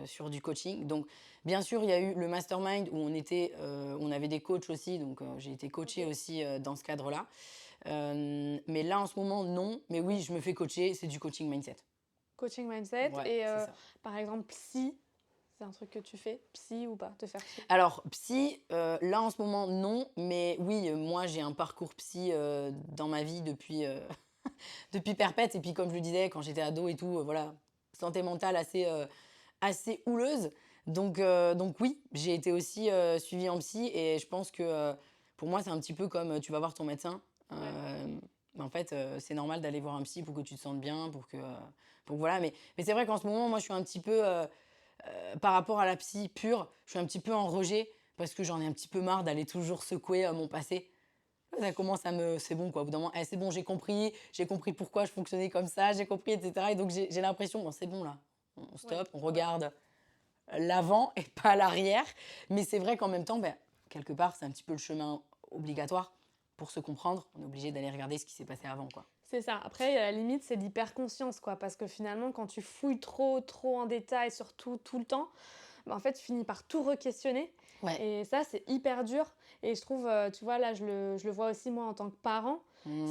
sur du coaching. Donc, bien sûr, il y a eu le mastermind où on avait des coachs aussi, donc j'ai été coachée aussi dans ce cadre-là. Mais là, en ce moment, non. Mais oui, je me fais coacher, c'est du coaching mindset.
Coaching mindset.
Ouais,
Et
c'est ça.
par exemple, psy, c'est un truc que tu fais? Psy ou pas? Te faire psy?
Alors, psy, là, en ce moment, non. Mais oui, moi, j'ai un parcours psy dans ma vie depuis perpète. Et puis, comme je le disais, quand j'étais ado et tout, voilà, santé mentale assez houleuse. Donc oui, j'ai été aussi suivie en psy. Et je pense que pour moi, c'est un petit peu comme tu vas voir ton médecin. En fait, c'est normal d'aller voir un psy pour que tu te sentes bien, pour que voilà. Mais c'est vrai qu'en ce moment, moi, je suis un petit peu, par rapport à la psy pure, je suis un petit peu en rejet parce que j'en ai un petit peu marre d'aller toujours secouer mon passé. Ça commence c'est bon quoi, au bout d'un moment, c'est bon, j'ai compris pourquoi je fonctionnais comme ça, j'ai compris, etc. Et donc j'ai l'impression, bon, c'est bon là, on stoppe, on regarde l'avant et pas l'arrière. Mais c'est vrai qu'en même temps, quelque part, c'est un petit peu le chemin obligatoire pour se comprendre. On est obligé d'aller regarder ce qui s'est passé avant, quoi.
C'est ça. Après, à la limite, c'est l'hyperconscience, quoi. Parce que finalement, quand tu fouilles trop en détail, surtout tout le temps, en fait, tu finis par tout re-questionner.
Ouais.
Et ça, c'est hyper dur. Et je trouve, tu vois, là, je le vois aussi moi en tant que parent,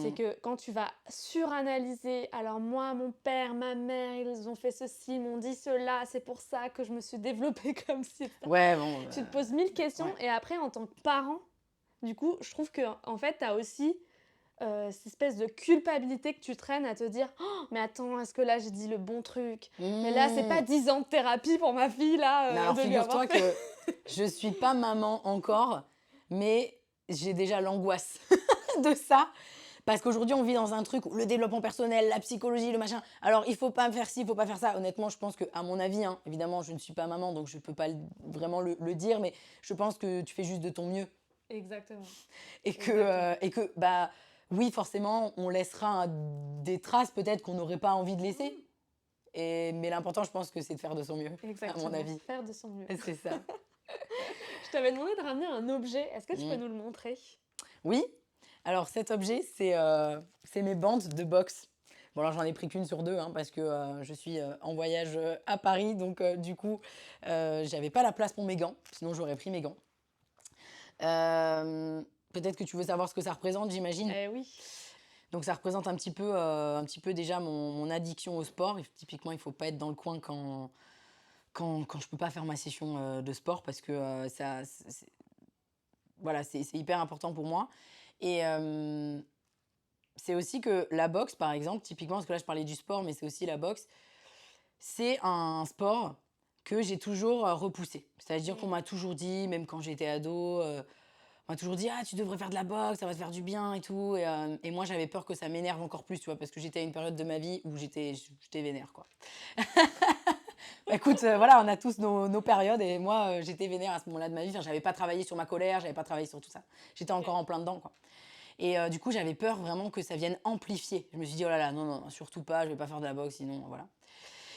c'est que quand tu vas suranalyser, alors moi, mon père, ma mère, ils ont fait ceci, ils m'ont dit cela, c'est pour ça que je me suis développée comme ci.
Ouais, bon.
Tu te poses 1000 questions et après, en tant que parent, du coup, je trouve que en fait, tu as aussi cette espèce de culpabilité que tu traînes à te dire oh, mais attends, est-ce que là j'ai dit le bon truc mais là c'est pas 10 ans de thérapie pour ma fille là
Mais alors
de lui avoir
figure-toi que je suis pas maman encore, mais j'ai déjà l'angoisse de ça. Parce qu'aujourd'hui, on vit dans un truc où le développement personnel, la psychologie, le machin. Alors, il faut pas faire ci, il faut pas faire ça. Honnêtement, je pense que, à mon avis, hein, évidemment, je ne suis pas maman, donc je peux pas vraiment le dire, mais je pense que tu fais juste de ton mieux.
Exactement.
Et que bah, oui, forcément, on laissera des traces peut-être qu'on n'aurait pas envie de laisser. Mais l'important, je pense que c'est de faire de son mieux,
Exactement.
à mon avis.
Faire de son mieux.
C'est ça.
Je t'avais demandé de ramener un objet. Est-ce que tu peux nous le montrer?
Oui. Alors, cet objet, c'est mes bandes de boxe. Bon, alors j'en ai pris qu'une sur deux, hein, parce que je suis en voyage à Paris, donc du coup, j'avais pas la place pour mes gants, sinon j'aurais pris mes gants. Peut-être que tu veux savoir ce que ça représente, j'imagine.
Oui.
Donc ça représente un petit peu déjà mon addiction au sport. Typiquement, il faut pas être dans le coin quand je peux pas faire ma session de sport, parce que voilà, c'est hyper important pour moi. Et c'est aussi que la boxe, par exemple, typiquement, parce que là, je parlais du sport, mais c'est aussi la boxe, c'est un sport que j'ai toujours repoussé. C'est-à-dire qu'on m'a toujours dit, même quand j'étais ado, on m'a toujours dit: «Ah, tu devrais faire de la boxe, ça va te faire du bien et tout», et moi, j'avais peur que ça m'énerve encore plus, tu vois? Parce que j'étais à une période de ma vie où j'étais vénère, quoi. Bah, écoute, voilà, on a tous nos périodes et moi, j'étais vénère à ce moment-là de ma vie. Enfin, j'avais pas travaillé sur ma colère, j'avais pas travaillé sur tout ça. J'étais encore en plein dedans, quoi. Et du coup, j'avais peur vraiment que ça vienne amplifier. Je me suis dit: «Oh là là, non, non, surtout pas, je vais pas faire de la boxe sinon, voilà».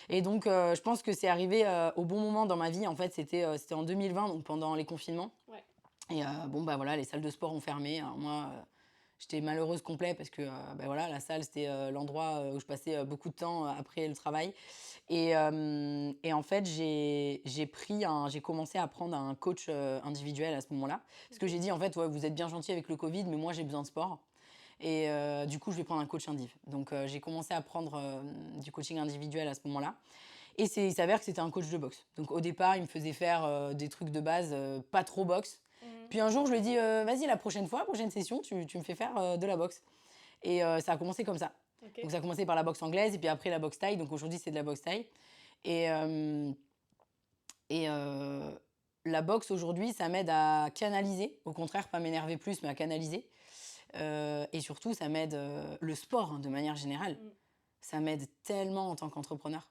Et donc je pense que c'est arrivé, au bon moment dans ma vie. En fait, c'était en 2020, donc pendant les confinements.
Ouais.
Et bon, bah, voilà, les salles de sport ont fermé. Alors moi, j'étais malheureuse complet parce que, bah, voilà, la salle, c'était, l'endroit, où je passais, beaucoup de temps, après le travail. Et en fait, j'ai commencé à prendre un coach, individuel à ce moment-là. Parce que
OK.
j'ai dit: «En fait, ouais, vous êtes bien gentil avec le covid, mais moi, j'ai besoin de sport et du coup, je vais prendre un coach indiv». Donc j'ai commencé à prendre, du coaching individuel à ce moment-là et il s'avère que c'était un coach de boxe. Donc au départ, il me faisait faire, des trucs de base, pas trop boxe.
Mmh.
Puis un jour, je lui ai dit: «Vas-y, la prochaine fois, prochaine session, tu me fais faire, de la boxe». Et ça a commencé comme ça. Donc
OK.
ça a commencé par la boxe anglaise et puis après la boxe thaï. Donc aujourd'hui, c'est de la boxe thaï. Et, et la boxe aujourd'hui, ça m'aide à canaliser. Au contraire, pas m'énerver plus, mais à canaliser. Et surtout, ça m'aide, le sport, hein, de manière générale.
Mmh.
Ça m'aide tellement en tant qu'entrepreneur.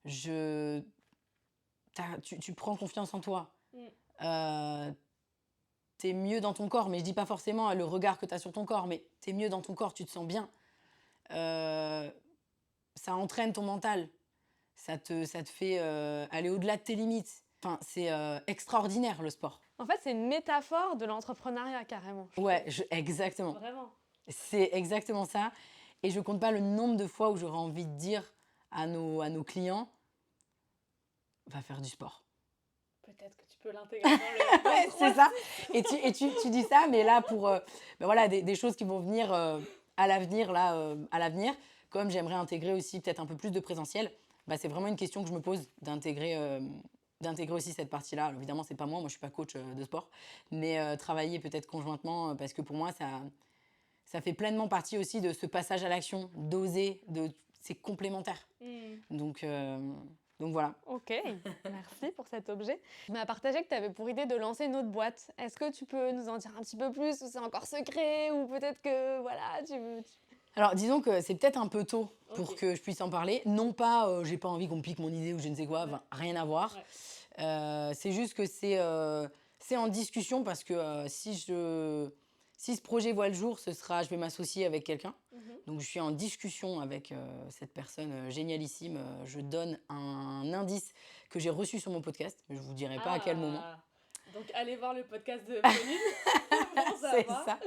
Je... tu prends confiance en toi.
Mmh.
Euh, T'es mieux dans ton corps. Mais je dis pas forcément le regard que t'as sur ton corps, mais t'es mieux dans ton corps, tu te sens bien. Euh, Ça entraîne ton mental. Ça te fait aller au-delà de tes limites. Enfin, c'est extraordinaire, le sport.
En fait, c'est une métaphore de l'entrepreneuriat carrément, je
Ouais,
trouve.
exactement.
Vraiment.
C'est exactement ça. Et je compte pas le nombre de fois où j'aurais envie de dire à nos clients, va faire du sport.
Peut-être que tu peux l'intégrer dans
Ouais,
le
c'est
3.
ça. Et tu dis ça, mais là, pour ben voilà, des choses qui vont venir à l'avenir, là, à l'avenir, comme j'aimerais intégrer aussi peut-être un peu plus de présentiel, bah, c'est vraiment une question que je me pose d'intégrer aussi cette partie-là. Alors, évidemment, c'est pas moi, je suis pas coach de sport, mais travailler peut-être conjointement, parce que pour moi, ça fait pleinement partie aussi de ce passage à l'action, d'oser, c'est complémentaire.
Mmh.
Donc voilà.
Ok, merci pour cet objet. Tu m'as partagé que tu avais pour idée de lancer une autre boîte. Est-ce que tu peux nous en dire un petit peu plus ou c'est encore secret ou peut-être que voilà,
Alors, disons que c'est peut-être un peu tôt pour
Ok.
que je puisse en parler. Non pas, j'ai pas envie qu'on me pique mon idée ou je ne sais quoi,
Ouais.
enfin, rien à voir.
Ouais.
C'est juste que c'est en discussion parce que si ce projet voit le jour, je vais m'associer avec quelqu'un.
Mhm.
Donc, je suis en discussion avec cette personne génialissime. Je donne un indice que j'ai reçu sur mon podcast. Je vous dirai pas à quel moment.
Ah, donc allez voir le podcast de Pauline pour
C'est
savoir.
ça.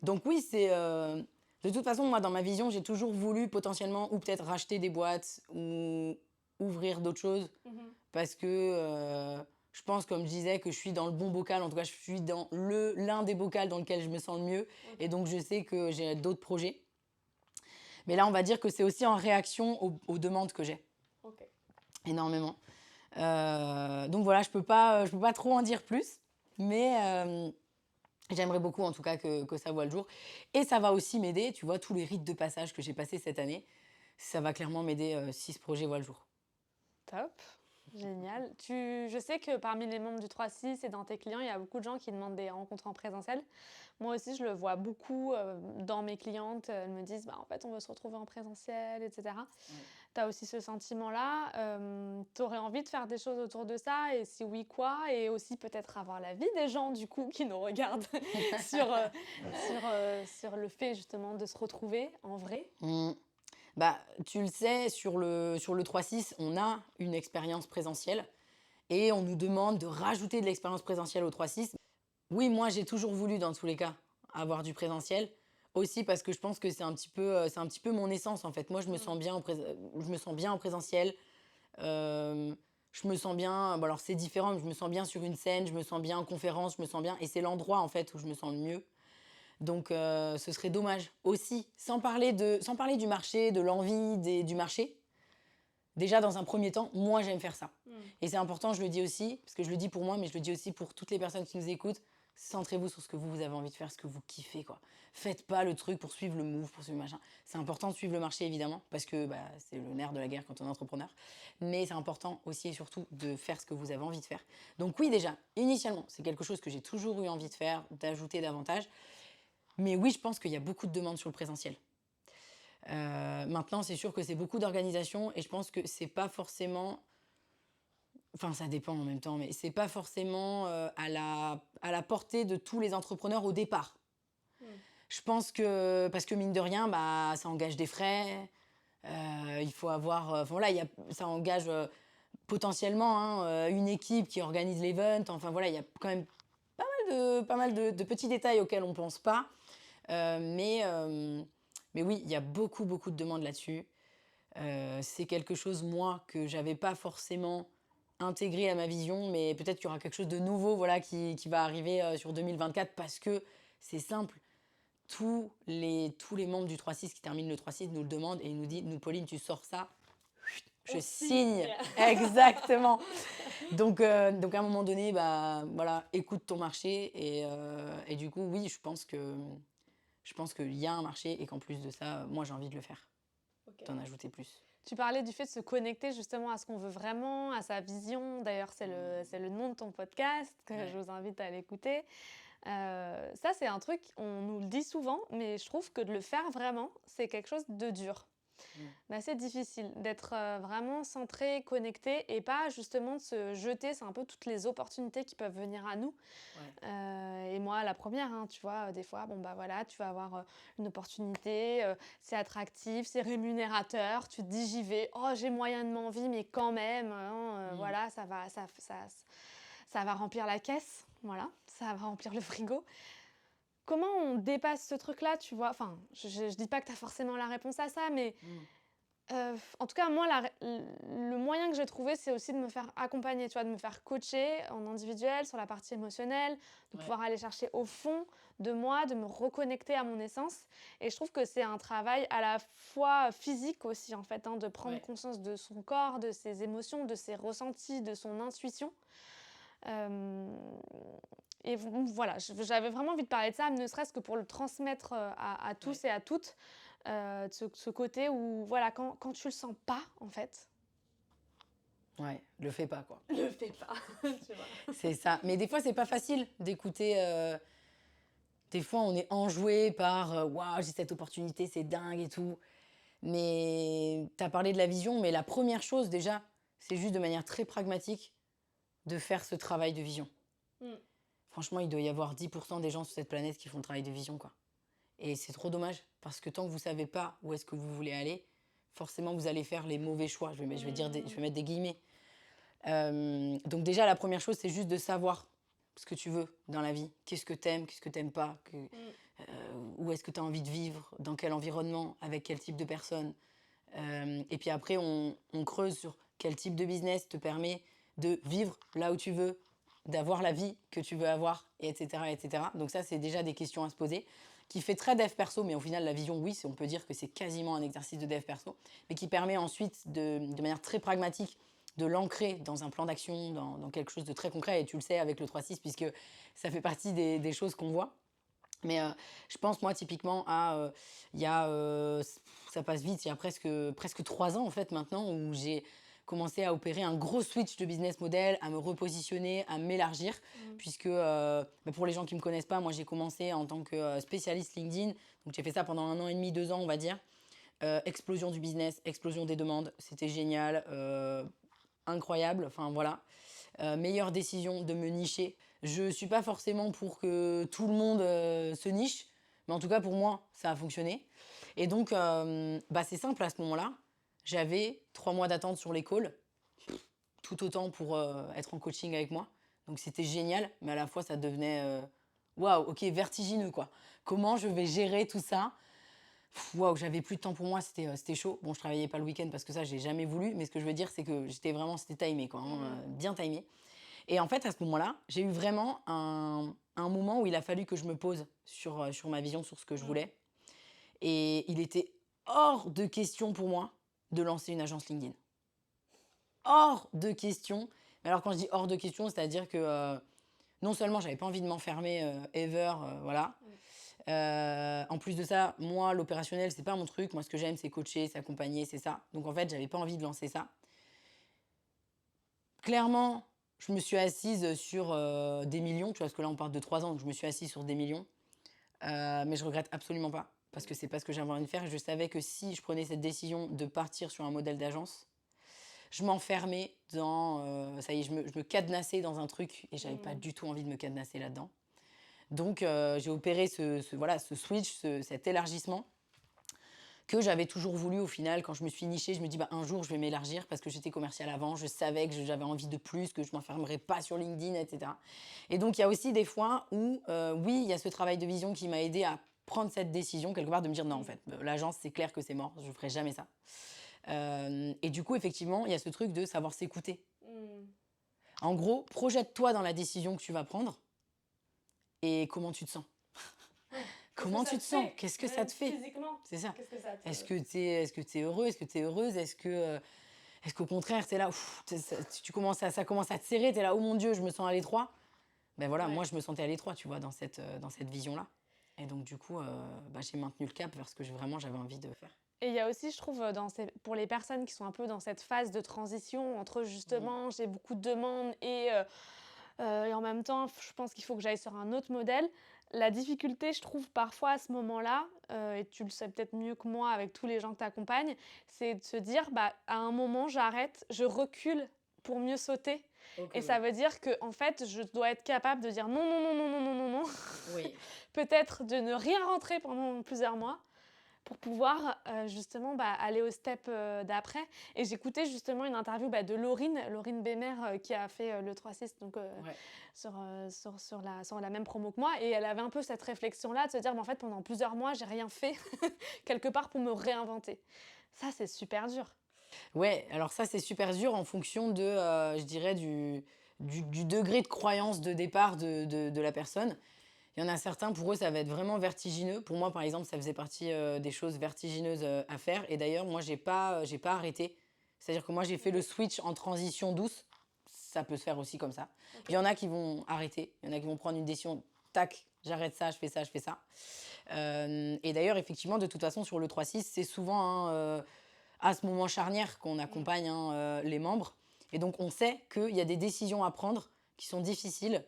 Donc oui, de toute façon, moi, dans ma vision, j'ai toujours voulu potentiellement ou peut-être racheter des boîtes ou ouvrir d'autres choses
Mhm.
parce que je pense, comme je disais, que je suis dans le bon bocal. En tout cas, je suis dans l'un des bocals dans lequel je me sens le mieux.
Ok.
Et donc, je sais que j'ai d'autres projets. Mais là, on va dire que c'est aussi en réaction aux demandes que j'ai.
Ok.
Énormément. Donc voilà, je peux pas trop en dire plus. Mais j'aimerais beaucoup, en tout cas, que ça voit le jour. Et ça va aussi m'aider, tu vois, tous les rites de passage que j'ai passés cette année, ça va clairement m'aider si ce projet voit le jour.
Top. Génial. Je sais que parmi les membres du 3-6 et dans tes clients, il y a beaucoup de gens qui demandent des rencontres en présentiel. Moi aussi, je le vois beaucoup dans mes clientes. Elles me disent, bah, en fait, on veut se retrouver en présentiel, etc.
Ouais.
Tu as aussi ce sentiment-là. Tu aurais envie de faire des choses autour de ça? Et si oui, quoi? Et aussi peut-être avoir l'avis des gens, du coup, qui nous regardent sur le fait, justement, de se retrouver en vrai.
Mmh. Bah, tu le sais, sur le 3-6, on a une expérience présentielle et on nous demande de rajouter de l'expérience présentielle au 3-6. Oui, moi, j'ai toujours voulu, dans tous les cas, avoir du présentiel. Aussi parce que je pense que c'est un petit peu mon essence, en fait. Moi, je me sens bien en présentiel. Je me sens bien, bon alors c'est différent, mais je me sens bien sur une scène, je me sens bien en conférence, je me sens bien, et c'est l'endroit en fait où je me sens le mieux. Donc ce serait dommage aussi, sans parler du marché, de l'envie du marché. Déjà dans un premier temps, moi j'aime faire ça. Et c'est important, je le dis aussi, parce que je le dis pour moi, mais je le dis aussi pour toutes les personnes qui nous écoutent, centrez-vous sur ce que vous avez envie de faire, ce que vous kiffez, quoi. Faites pas le truc pour suivre le move, pour suivre le machin. C'est important de suivre le marché, évidemment, parce que c'est le nerf de la guerre quand on est entrepreneur. Mais c'est important aussi et surtout de faire ce que vous avez envie de faire. Donc oui, déjà, initialement, c'est quelque chose que j'ai toujours eu envie de faire, d'ajouter davantage. Mais oui, je pense qu'il y a beaucoup de demandes sur le présentiel. Maintenant, c'est sûr que c'est beaucoup d'organisation et je pense que c'est pas forcément... Enfin, ça dépend en même temps, mais c'est pas forcément à la portée de tous les entrepreneurs au départ. Je pense que, parce que mine de rien, ça engage des frais, il faut avoir... voilà, ça engage potentiellement une équipe qui organise l'event. Enfin voilà, il y a quand même pas mal de petits détails auxquels on pense pas. Mais oui, il y a beaucoup de demandes là-dessus. C'est quelque chose, moi, que j'avais pas forcément intégré à ma vision, mais peut-être qu'il y aura quelque chose de nouveau voilà, qui va arriver sur 2024 parce que c'est simple. Tous les membres du 3-6 qui terminent le 3-6 nous le demandent et ils nous disent, Pauline, tu sors ça, je signe. Exactement. Donc, à un moment donné, voilà, écoute ton marché et du coup, oui, je pense qu'il y a un marché et qu'en plus de ça, moi, j'ai envie de le faire, d'en ajouter plus.
Tu parlais du fait de se connecter justement à ce qu'on veut vraiment, à sa vision. D'ailleurs, c'est le nom de ton podcast que je vous invite à l'écouter. Ça, c'est un truc, on nous le dit souvent, mais je trouve que de le faire vraiment, c'est quelque chose de dur. C'est difficile d'être vraiment centré, connecté et pas justement de se jeter, c'est un peu toutes les opportunités qui peuvent venir à nous. Et moi, la première, tu vois, des fois, voilà, tu vas avoir une opportunité, c'est attractif, c'est rémunérateur, tu te dis j'y vais, oh j'ai moyennement envie, mais quand même, voilà, ça va remplir la caisse, voilà, ça va remplir le frigo. Comment on dépasse ce truc-là, tu vois? Enfin, je dis pas que tu as forcément la réponse à ça, mais en tout cas, moi, le moyen que j'ai trouvé, c'est aussi de me faire accompagner, tu vois, de me faire coacher en individuel sur la partie émotionnelle, de pouvoir aller chercher au fond de moi, de me reconnecter à mon essence. Et je trouve que c'est un travail à la fois physique aussi, en fait, de prendre conscience de son corps, de ses émotions, de ses ressentis, de son intuition. Et voilà, j'avais vraiment envie de parler de ça, ne serait-ce que pour le transmettre à tous et à toutes. Ce côté où, voilà, quand tu le sens pas, en fait...
Ouais, le fais pas, quoi.
Le fais pas, tu vois.
C'est ça. Mais des fois, c'est pas facile d'écouter... Des fois, on est enjoué par « Waouh, j'ai cette opportunité, c'est dingue et tout ». Mais t'as parlé de la vision, mais la première chose, déjà, c'est juste de manière très pragmatique de faire ce travail de vision. Franchement, il doit y avoir 10% des gens sur cette planète qui font le travail de vision, quoi. Et c'est trop dommage, parce que tant que vous savez pas où est-ce que vous voulez aller, forcément, vous allez faire les mauvais choix. Je vais mettre des guillemets. Donc déjà, la première chose, c'est juste de savoir ce que tu veux dans la vie. Qu'est-ce que t'aimes pas, où est-ce que tu as envie de vivre, dans quel environnement, avec quel type de personne. Et puis après, on creuse sur quel type de business te permet de vivre là où tu veux, d'avoir la vie que tu veux avoir, etc., etc. Donc ça, c'est déjà des questions à se poser, qui fait très dev perso, mais au final, la vision, oui, on peut dire que c'est quasiment un exercice de dev perso, mais qui permet ensuite, de manière très pragmatique, de l'ancrer dans un plan d'action, dans quelque chose de très concret. Et tu le sais avec le 3-6, puisque ça fait partie des choses qu'on voit. Mais je pense, moi, typiquement, ça passe vite, il y a presque 3 ans, en fait, maintenant, où j'ai commencé à opérer un gros switch de business model, à me repositionner, à m'élargir, puisque pour les gens qui ne me connaissent pas, moi, j'ai commencé en tant que spécialiste LinkedIn. Donc, j'ai fait ça pendant 1 an et demi, 2 ans, on va dire. Explosion du business, explosion des demandes, c'était génial, incroyable, enfin, voilà. Meilleure décision de me nicher. Je suis pas forcément pour que tout le monde se niche, mais en tout cas pour moi, ça a fonctionné. Et donc, c'est simple à ce moment-là. J'avais 3 mois d'attente sur les calls, tout autant pour être en coaching avec moi. Donc c'était génial, mais à la fois ça devenait waouh, ok, vertigineux quoi. Comment je vais gérer tout ça? Waouh, j'avais plus de temps pour moi, c'était chaud. Bon, je travaillais pas le week-end parce que ça, j'ai jamais voulu, mais ce que je veux dire, c'est que c'était timé, quoi, bien timé. Et en fait, à ce moment-là, j'ai eu vraiment un moment où il a fallu que je me pose sur ma vision, sur ce que je voulais. Et il était hors de question pour moi de lancer une agence LinkedIn. hors de question. Mais alors, quand je dis hors de question, c'est-à-dire que non seulement j'avais pas envie de m'enfermer ever, voilà. En plus de ça, moi, l'opérationnel, c'est pas mon truc. Moi, ce que j'aime, c'est coacher, c'est accompagner, c'est ça. Donc, en fait, j'avais pas envie de lancer ça. Clairement, je me suis assise sur des millions, tu vois, parce que là, on parle de 3 ans, donc je me suis assise sur des millions. Mais je regrette absolument pas, parce que c'est pas ce que j'avais envie de faire. Et je savais que si je prenais cette décision de partir sur un modèle d'agence, je m'enfermais dans. Ça y est, je me cadenassais dans un truc et j'avais pas du tout envie de me cadenasser là-dedans. Donc, j'ai opéré voilà, ce switch, cet élargissement que j'avais toujours voulu au final. Quand je me suis nichée, je me dis bah, un jour je vais m'élargir parce que j'étais commerciale avant, je savais que j'avais envie de plus, que je ne m'enfermerais pas sur LinkedIn, etc. Et donc il y a aussi des fois où, oui, il y a ce travail de vision qui m'a aidé à prendre cette décision, quelque part, de me dire non, en fait, l'agence, c'est clair que c'est mort, je ne ferai jamais ça. Et du coup, effectivement, il y a ce truc de savoir s'écouter. En gros, projette-toi dans la décision que tu vas prendre et comment tu te sens. Comment tu te sens? Qu'est-ce que ça te fait?
Physiquement,
c'est ça.
qu'est-ce que ça te
Est-ce que t'es heureux? Est-ce que t'es heureuse? Est-ce qu'au contraire, t'es là, ça commence à te serrer, t'es là, oh mon Dieu, je me sens à l'étroit. Ben voilà, moi, je me sentais à l'étroit, tu vois, dans cette vision-là. Et donc, du coup, j'ai maintenu le cap vers ce que vraiment j'avais envie de faire.
Et il y a aussi, je trouve, pour les personnes qui sont un peu dans cette phase de transition entre justement, j'ai beaucoup de demandes et en même temps, je pense qu'il faut que j'aille sur un autre modèle. La difficulté, je trouve, parfois à ce moment-là, et tu le sais peut-être mieux que moi avec tous les gens que tu accompagnes, c'est de se dire, bah, à un moment, j'arrête, je recule pour mieux sauter. Et ça veut dire que en fait, je dois être capable de dire non, non, non, non, non, non, non, non.
Oui.
Peut-être de ne rien rentrer pendant plusieurs mois pour pouvoir justement aller au step d'après. Et j'écoutais justement une interview de Laurine Bémer qui a fait le 3-6 donc, sur la même promo que moi. Et elle avait un peu cette réflexion-là de se dire, en fait, pendant plusieurs mois, j'ai rien fait quelque part pour me réinventer. Ça, c'est super dur.
Ouais, alors ça, c'est super dur en fonction de, je dirais, du degré de croyance de départ de la personne. Il y en a certains, pour eux, ça va être vraiment vertigineux. Pour moi, par exemple, ça faisait partie des choses vertigineuses à faire. Et d'ailleurs, moi, j'ai pas arrêté. C'est-à-dire que moi, j'ai fait le switch en transition douce. Ça peut se faire aussi comme ça. Okay. Il y en a qui vont arrêter. Il y en a qui vont prendre une décision. Tac, j'arrête ça, je fais ça, je fais ça. Et d'ailleurs, effectivement, de toute façon, sur le 3-6, c'est souvent à ce moment charnière qu'on accompagne les membres. Et donc, on sait qu'il y a des décisions à prendre qui sont difficiles,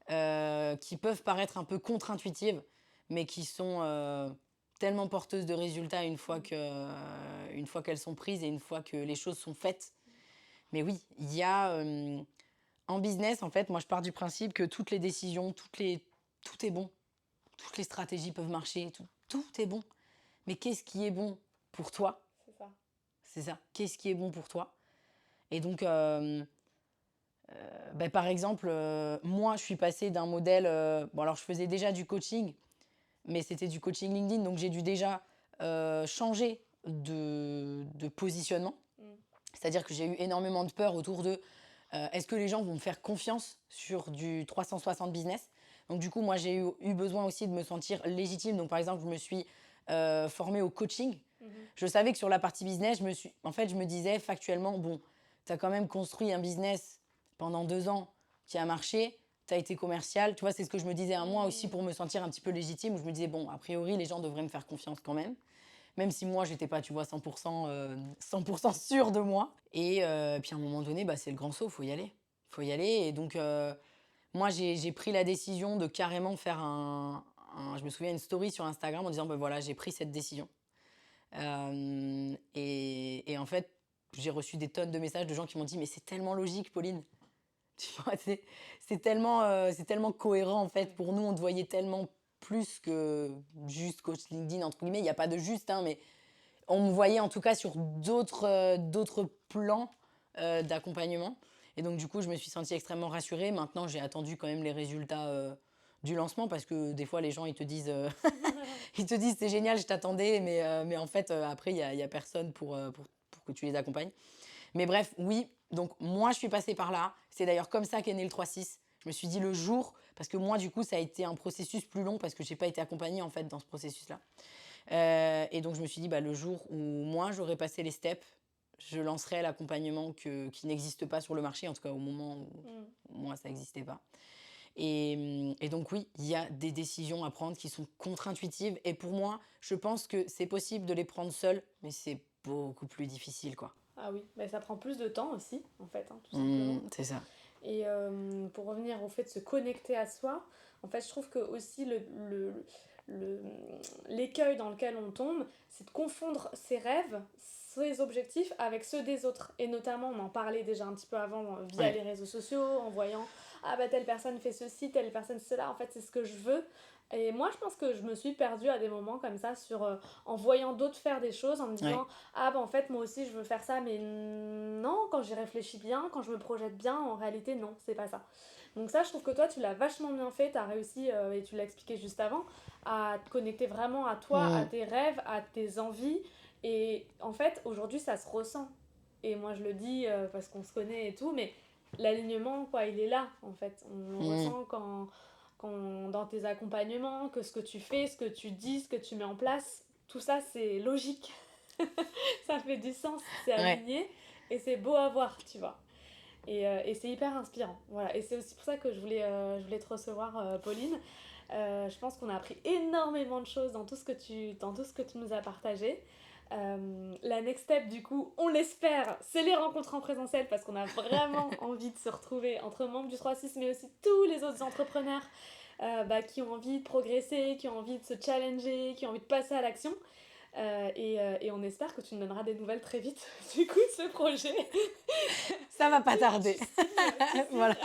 qui peuvent paraître un peu contre-intuitives, mais qui sont tellement porteuses de résultats une fois qu'elles sont prises et une fois que les choses sont faites. Mais oui, il y a en business, en fait, moi je pars du principe que toutes les décisions, tout est bon. Toutes les stratégies peuvent marcher, tout est bon. Mais qu'est-ce qui est bon pour toi? C'est ça. Qu'est-ce qui est bon pour toi? Et donc, par exemple, moi, je suis passée d'un modèle... alors, je faisais déjà du coaching, mais c'était du coaching LinkedIn, donc j'ai dû déjà changer de positionnement. C'est-à-dire que j'ai eu énormément de peur autour de est-ce que les gens vont me faire confiance sur du 360 business? Donc, du coup, moi, j'ai eu besoin aussi de me sentir légitime. Donc, par exemple, je me suis formée au coaching. Je savais que sur la partie business, je me disais factuellement, bon, tu as quand même construit un business pendant 2 ans qui a marché, tu as été commercial. Tu vois, c'est ce que je me disais à moi aussi pour me sentir un petit peu légitime, où je me disais, bon, a priori, les gens devraient me faire confiance quand même. Même si moi, j'étais pas, tu vois, 100% sûre de moi. Et puis à un moment donné, c'est le grand saut, faut y aller. Faut y aller. Et donc, moi, j'ai pris la décision de carrément faire je me souviens, une story sur Instagram en disant, voilà, j'ai pris cette décision. Et en fait, j'ai reçu des tonnes de messages de gens qui m'ont dit « Mais c'est tellement logique, Pauline !» Tu vois, c'est tellement cohérent, en fait. Pour nous, on te voyait tellement plus que juste coach LinkedIn, entre guillemets. Il n'y a pas de juste, hein, mais on me voyait en tout cas sur d'autres plans d'accompagnement. Et donc, du coup, je me suis sentie extrêmement rassurée. Maintenant, j'ai attendu quand même les résultats du lancement parce que des fois, les gens, ils te disent c'est génial, je t'attendais, mais en fait, après, il y a personne pour que tu les accompagnes. Mais bref, oui, donc moi, je suis passée par là. C'est d'ailleurs comme ça qu'est né le 3-6. Je me suis dit le jour, parce que moi, du coup, ça a été un processus plus long parce que j'ai pas été accompagnée, en fait, dans ce processus-là. Et donc, je me suis dit, le jour où moi, j'aurais passé les steps, je lancerai l'accompagnement qui n'existe pas sur le marché, en tout cas au moment où moi, ça n'existait pas. Et donc oui, il y a des décisions à prendre qui sont contre-intuitives. Et pour moi, je pense que c'est possible de les prendre seul, mais c'est beaucoup plus difficile, quoi.
Ah oui, mais ça prend plus de temps aussi, en fait, hein, tout simplement.
C'est ça.
Et pour revenir au fait de se connecter à soi, en fait, je trouve que aussi le- l'écueil dans lequel on tombe, c'est de confondre ses rêves, ses objectifs avec ceux des autres. Et notamment, on en parlait déjà un petit peu avant via les réseaux sociaux, en voyant ah bah telle personne fait ceci, telle personne cela, en fait c'est ce que je veux. Et moi je pense que je me suis perdue à des moments comme ça en voyant d'autres faire des choses, en me disant ah bah en fait moi aussi je veux faire ça, mais non, quand j'y réfléchis bien, quand je me projette bien, en réalité non, c'est pas ça. Donc ça je trouve que toi tu l'as vachement bien fait, tu as réussi, et tu l'as expliqué juste avant, à te connecter vraiment à toi, à tes rêves, à tes envies. Et en fait aujourd'hui ça se ressent. Et moi je le dis parce qu'on se connaît et tout, mais l'alignement, quoi, il est là, en fait. On le ressent dans tes accompagnements, que ce que tu fais, ce que tu dis, ce que tu mets en place, tout ça, c'est logique. Ça fait du sens, c'est aligné, et c'est beau à voir, tu vois. Et c'est hyper inspirant. Voilà. Et c'est aussi pour ça que je voulais te recevoir, Pauline. Je pense qu'on a appris énormément de choses dans tout ce que tu nous as partagé. La next step, du coup, on l'espère, c'est les rencontres en présentiel parce qu'on a vraiment envie de se retrouver entre membres du 3-6, mais aussi tous les autres entrepreneurs qui ont envie de progresser, qui ont envie de se challenger, qui ont envie de passer à l'action. Et on espère que tu nous donneras des nouvelles très vite du coup de ce projet.
Ça va pas tarder. Voilà.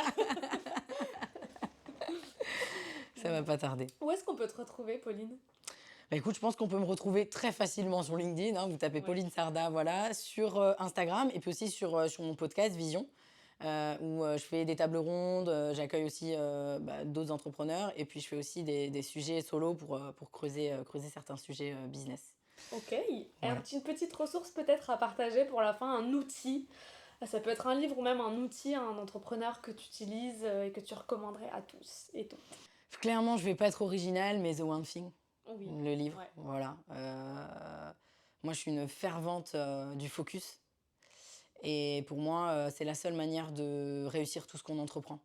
Ça va pas tarder.
Où est-ce qu'on peut te retrouver, Pauline ?
Bah écoute, je pense qu'on peut me retrouver très facilement sur LinkedIn. Vous tapez Pauline Sarda, voilà, sur Instagram et puis aussi sur mon podcast Vision, où je fais des tables rondes, j'accueille aussi d'autres entrepreneurs et puis je fais aussi des sujets solo pour creuser certains sujets business.
Ok, une petite ressource peut-être à partager pour la fin, un outil. Ça peut être un livre ou même un outil, un entrepreneur que tu utilises et que tu recommanderais à tous et toutes.
Clairement, je vais pas être originale, mais The One Thing, le livre,
ouais.
voilà. Moi, je suis une fervente du focus. Et pour moi, c'est la seule manière de réussir tout ce qu'on entreprend,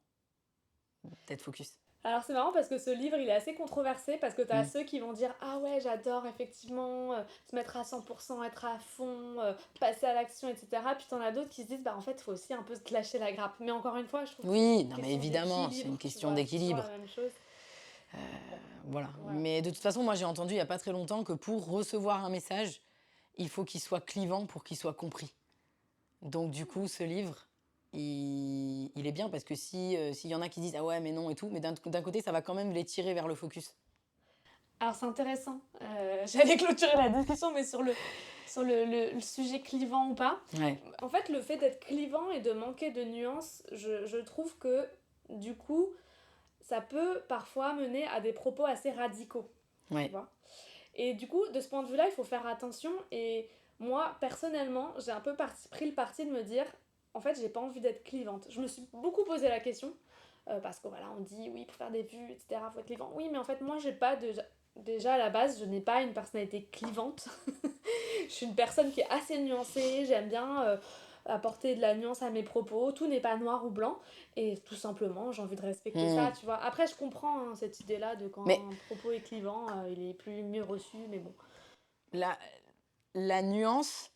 d'être focus.
Alors c'est marrant parce que ce livre il est assez controversé parce que tu as ceux qui vont dire ah ouais j'adore effectivement se mettre à 100%, être à fond, passer à l'action, etc. Puis t'en as d'autres qui se disent bah en fait il faut aussi un peu se lâcher la grappe. Mais encore une fois je trouve que
oui, non mais évidemment c'est une question d'équilibre.
C'est la même chose.
Voilà. Ouais. Mais de toute façon moi j'ai entendu il n'y a pas très longtemps que pour recevoir un message, il faut qu'il soit clivant pour qu'il soit compris. Donc du coup ce livre il est bien parce que s'il y en a qui disent ah ouais mais non et tout, mais d'un côté ça va quand même les tirer vers le focus.
Alors c'est intéressant, j'allais clôturer la discussion mais sur le sujet clivant ou pas.
Ouais.
En fait le fait d'être clivant et de manquer de nuances, je trouve que du coup ça peut parfois mener à des propos assez radicaux.
Ouais.
Tu vois. Et du coup de ce point de vue là il faut faire attention. Et moi personnellement j'ai un peu pris le parti de me dire en fait j'ai pas envie d'être clivante. Je me suis beaucoup posé la question parce que voilà on dit oui pour faire des vues etc faut être clivant. Oui mais en fait moi j'ai pas déjà à la base je n'ai pas une personnalité clivante. Je suis une personne qui est assez nuancée, j'aime bien apporter de la nuance à mes propos, tout n'est pas noir ou blanc et tout simplement j'ai envie de respecter ça, tu vois. Après je comprends cette idée là de quand un propos est clivant il est mieux reçu, mais bon.
La nuance,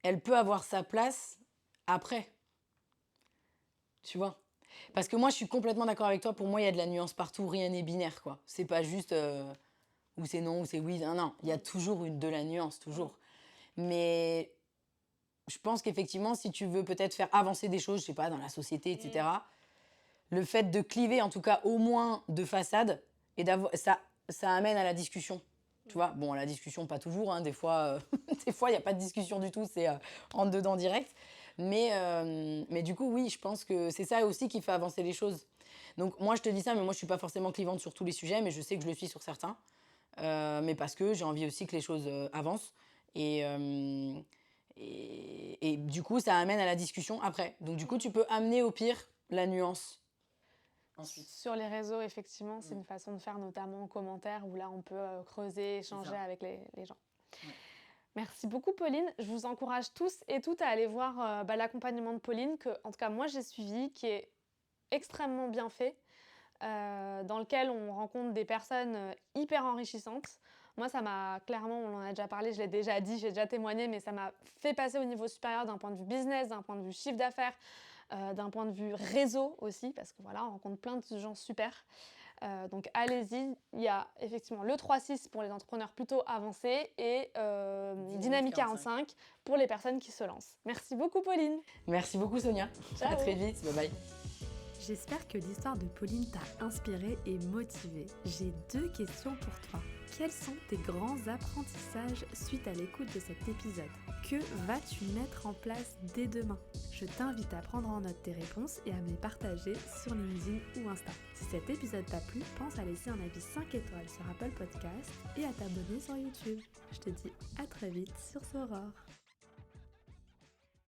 elle peut avoir sa place après. Tu vois ? Parce que moi, je suis complètement d'accord avec toi. Pour moi, il y a de la nuance partout. Rien n'est binaire, quoi. C'est pas juste ou c'est non, ou c'est oui. Non. Il y a toujours de la nuance, toujours. Mais je pense qu'effectivement, si tu veux peut-être faire avancer des choses, je sais pas, dans la société, etc., le fait de cliver, en tout cas, au moins de façade, et ça amène à la discussion. Tu vois, bon, à la discussion, pas toujours. Des fois, il n'y a pas de discussion du tout. C'est en dedans direct. Mais du coup, oui, je pense que c'est ça aussi qui fait avancer les choses. Donc, moi, je te dis ça, mais moi, je ne suis pas forcément clivante sur tous les sujets, mais je sais que je le suis sur certains. Mais parce que j'ai envie aussi que les choses avancent. Et du coup, ça amène à la discussion après. Donc, du coup, tu peux amener au pire la nuance.
Ensuite. Sur les réseaux, effectivement, c'est une façon de faire, notamment en commentaire, où là, on peut creuser, échanger avec les gens. Merci beaucoup Pauline. Je vous encourage tous et toutes à aller voir l'accompagnement de Pauline, que en tout cas moi j'ai suivi, qui est extrêmement bien fait, dans lequel on rencontre des personnes hyper enrichissantes. Moi, ça m'a clairement, on en a déjà parlé, je l'ai déjà dit, j'ai déjà témoigné, mais ça m'a fait passer au niveau supérieur d'un point de vue business, d'un point de vue chiffre d'affaires, d'un point de vue réseau aussi, parce que voilà, on rencontre plein de gens super. Donc allez-y, il y a effectivement le 3-6 pour les entrepreneurs plutôt avancés et Dynamique 45 pour les personnes qui se lancent. Merci beaucoup Pauline.
Merci beaucoup Sonia.
Ciao.
À très vite. Bye bye.
J'espère que l'histoire de Pauline t'a inspiré et motivé. J'ai 2 questions pour toi. Quels sont tes grands apprentissages suite à l'écoute de cet épisode? Que vas-tu mettre en place dès demain? Je t'invite à prendre en note tes réponses et à me les partager sur LinkedIn ou Insta. Si cet épisode t'a plu, pense à laisser un avis 5 étoiles sur Apple Podcast et à t'abonner sur YouTube. Je te dis à très vite sur Soror.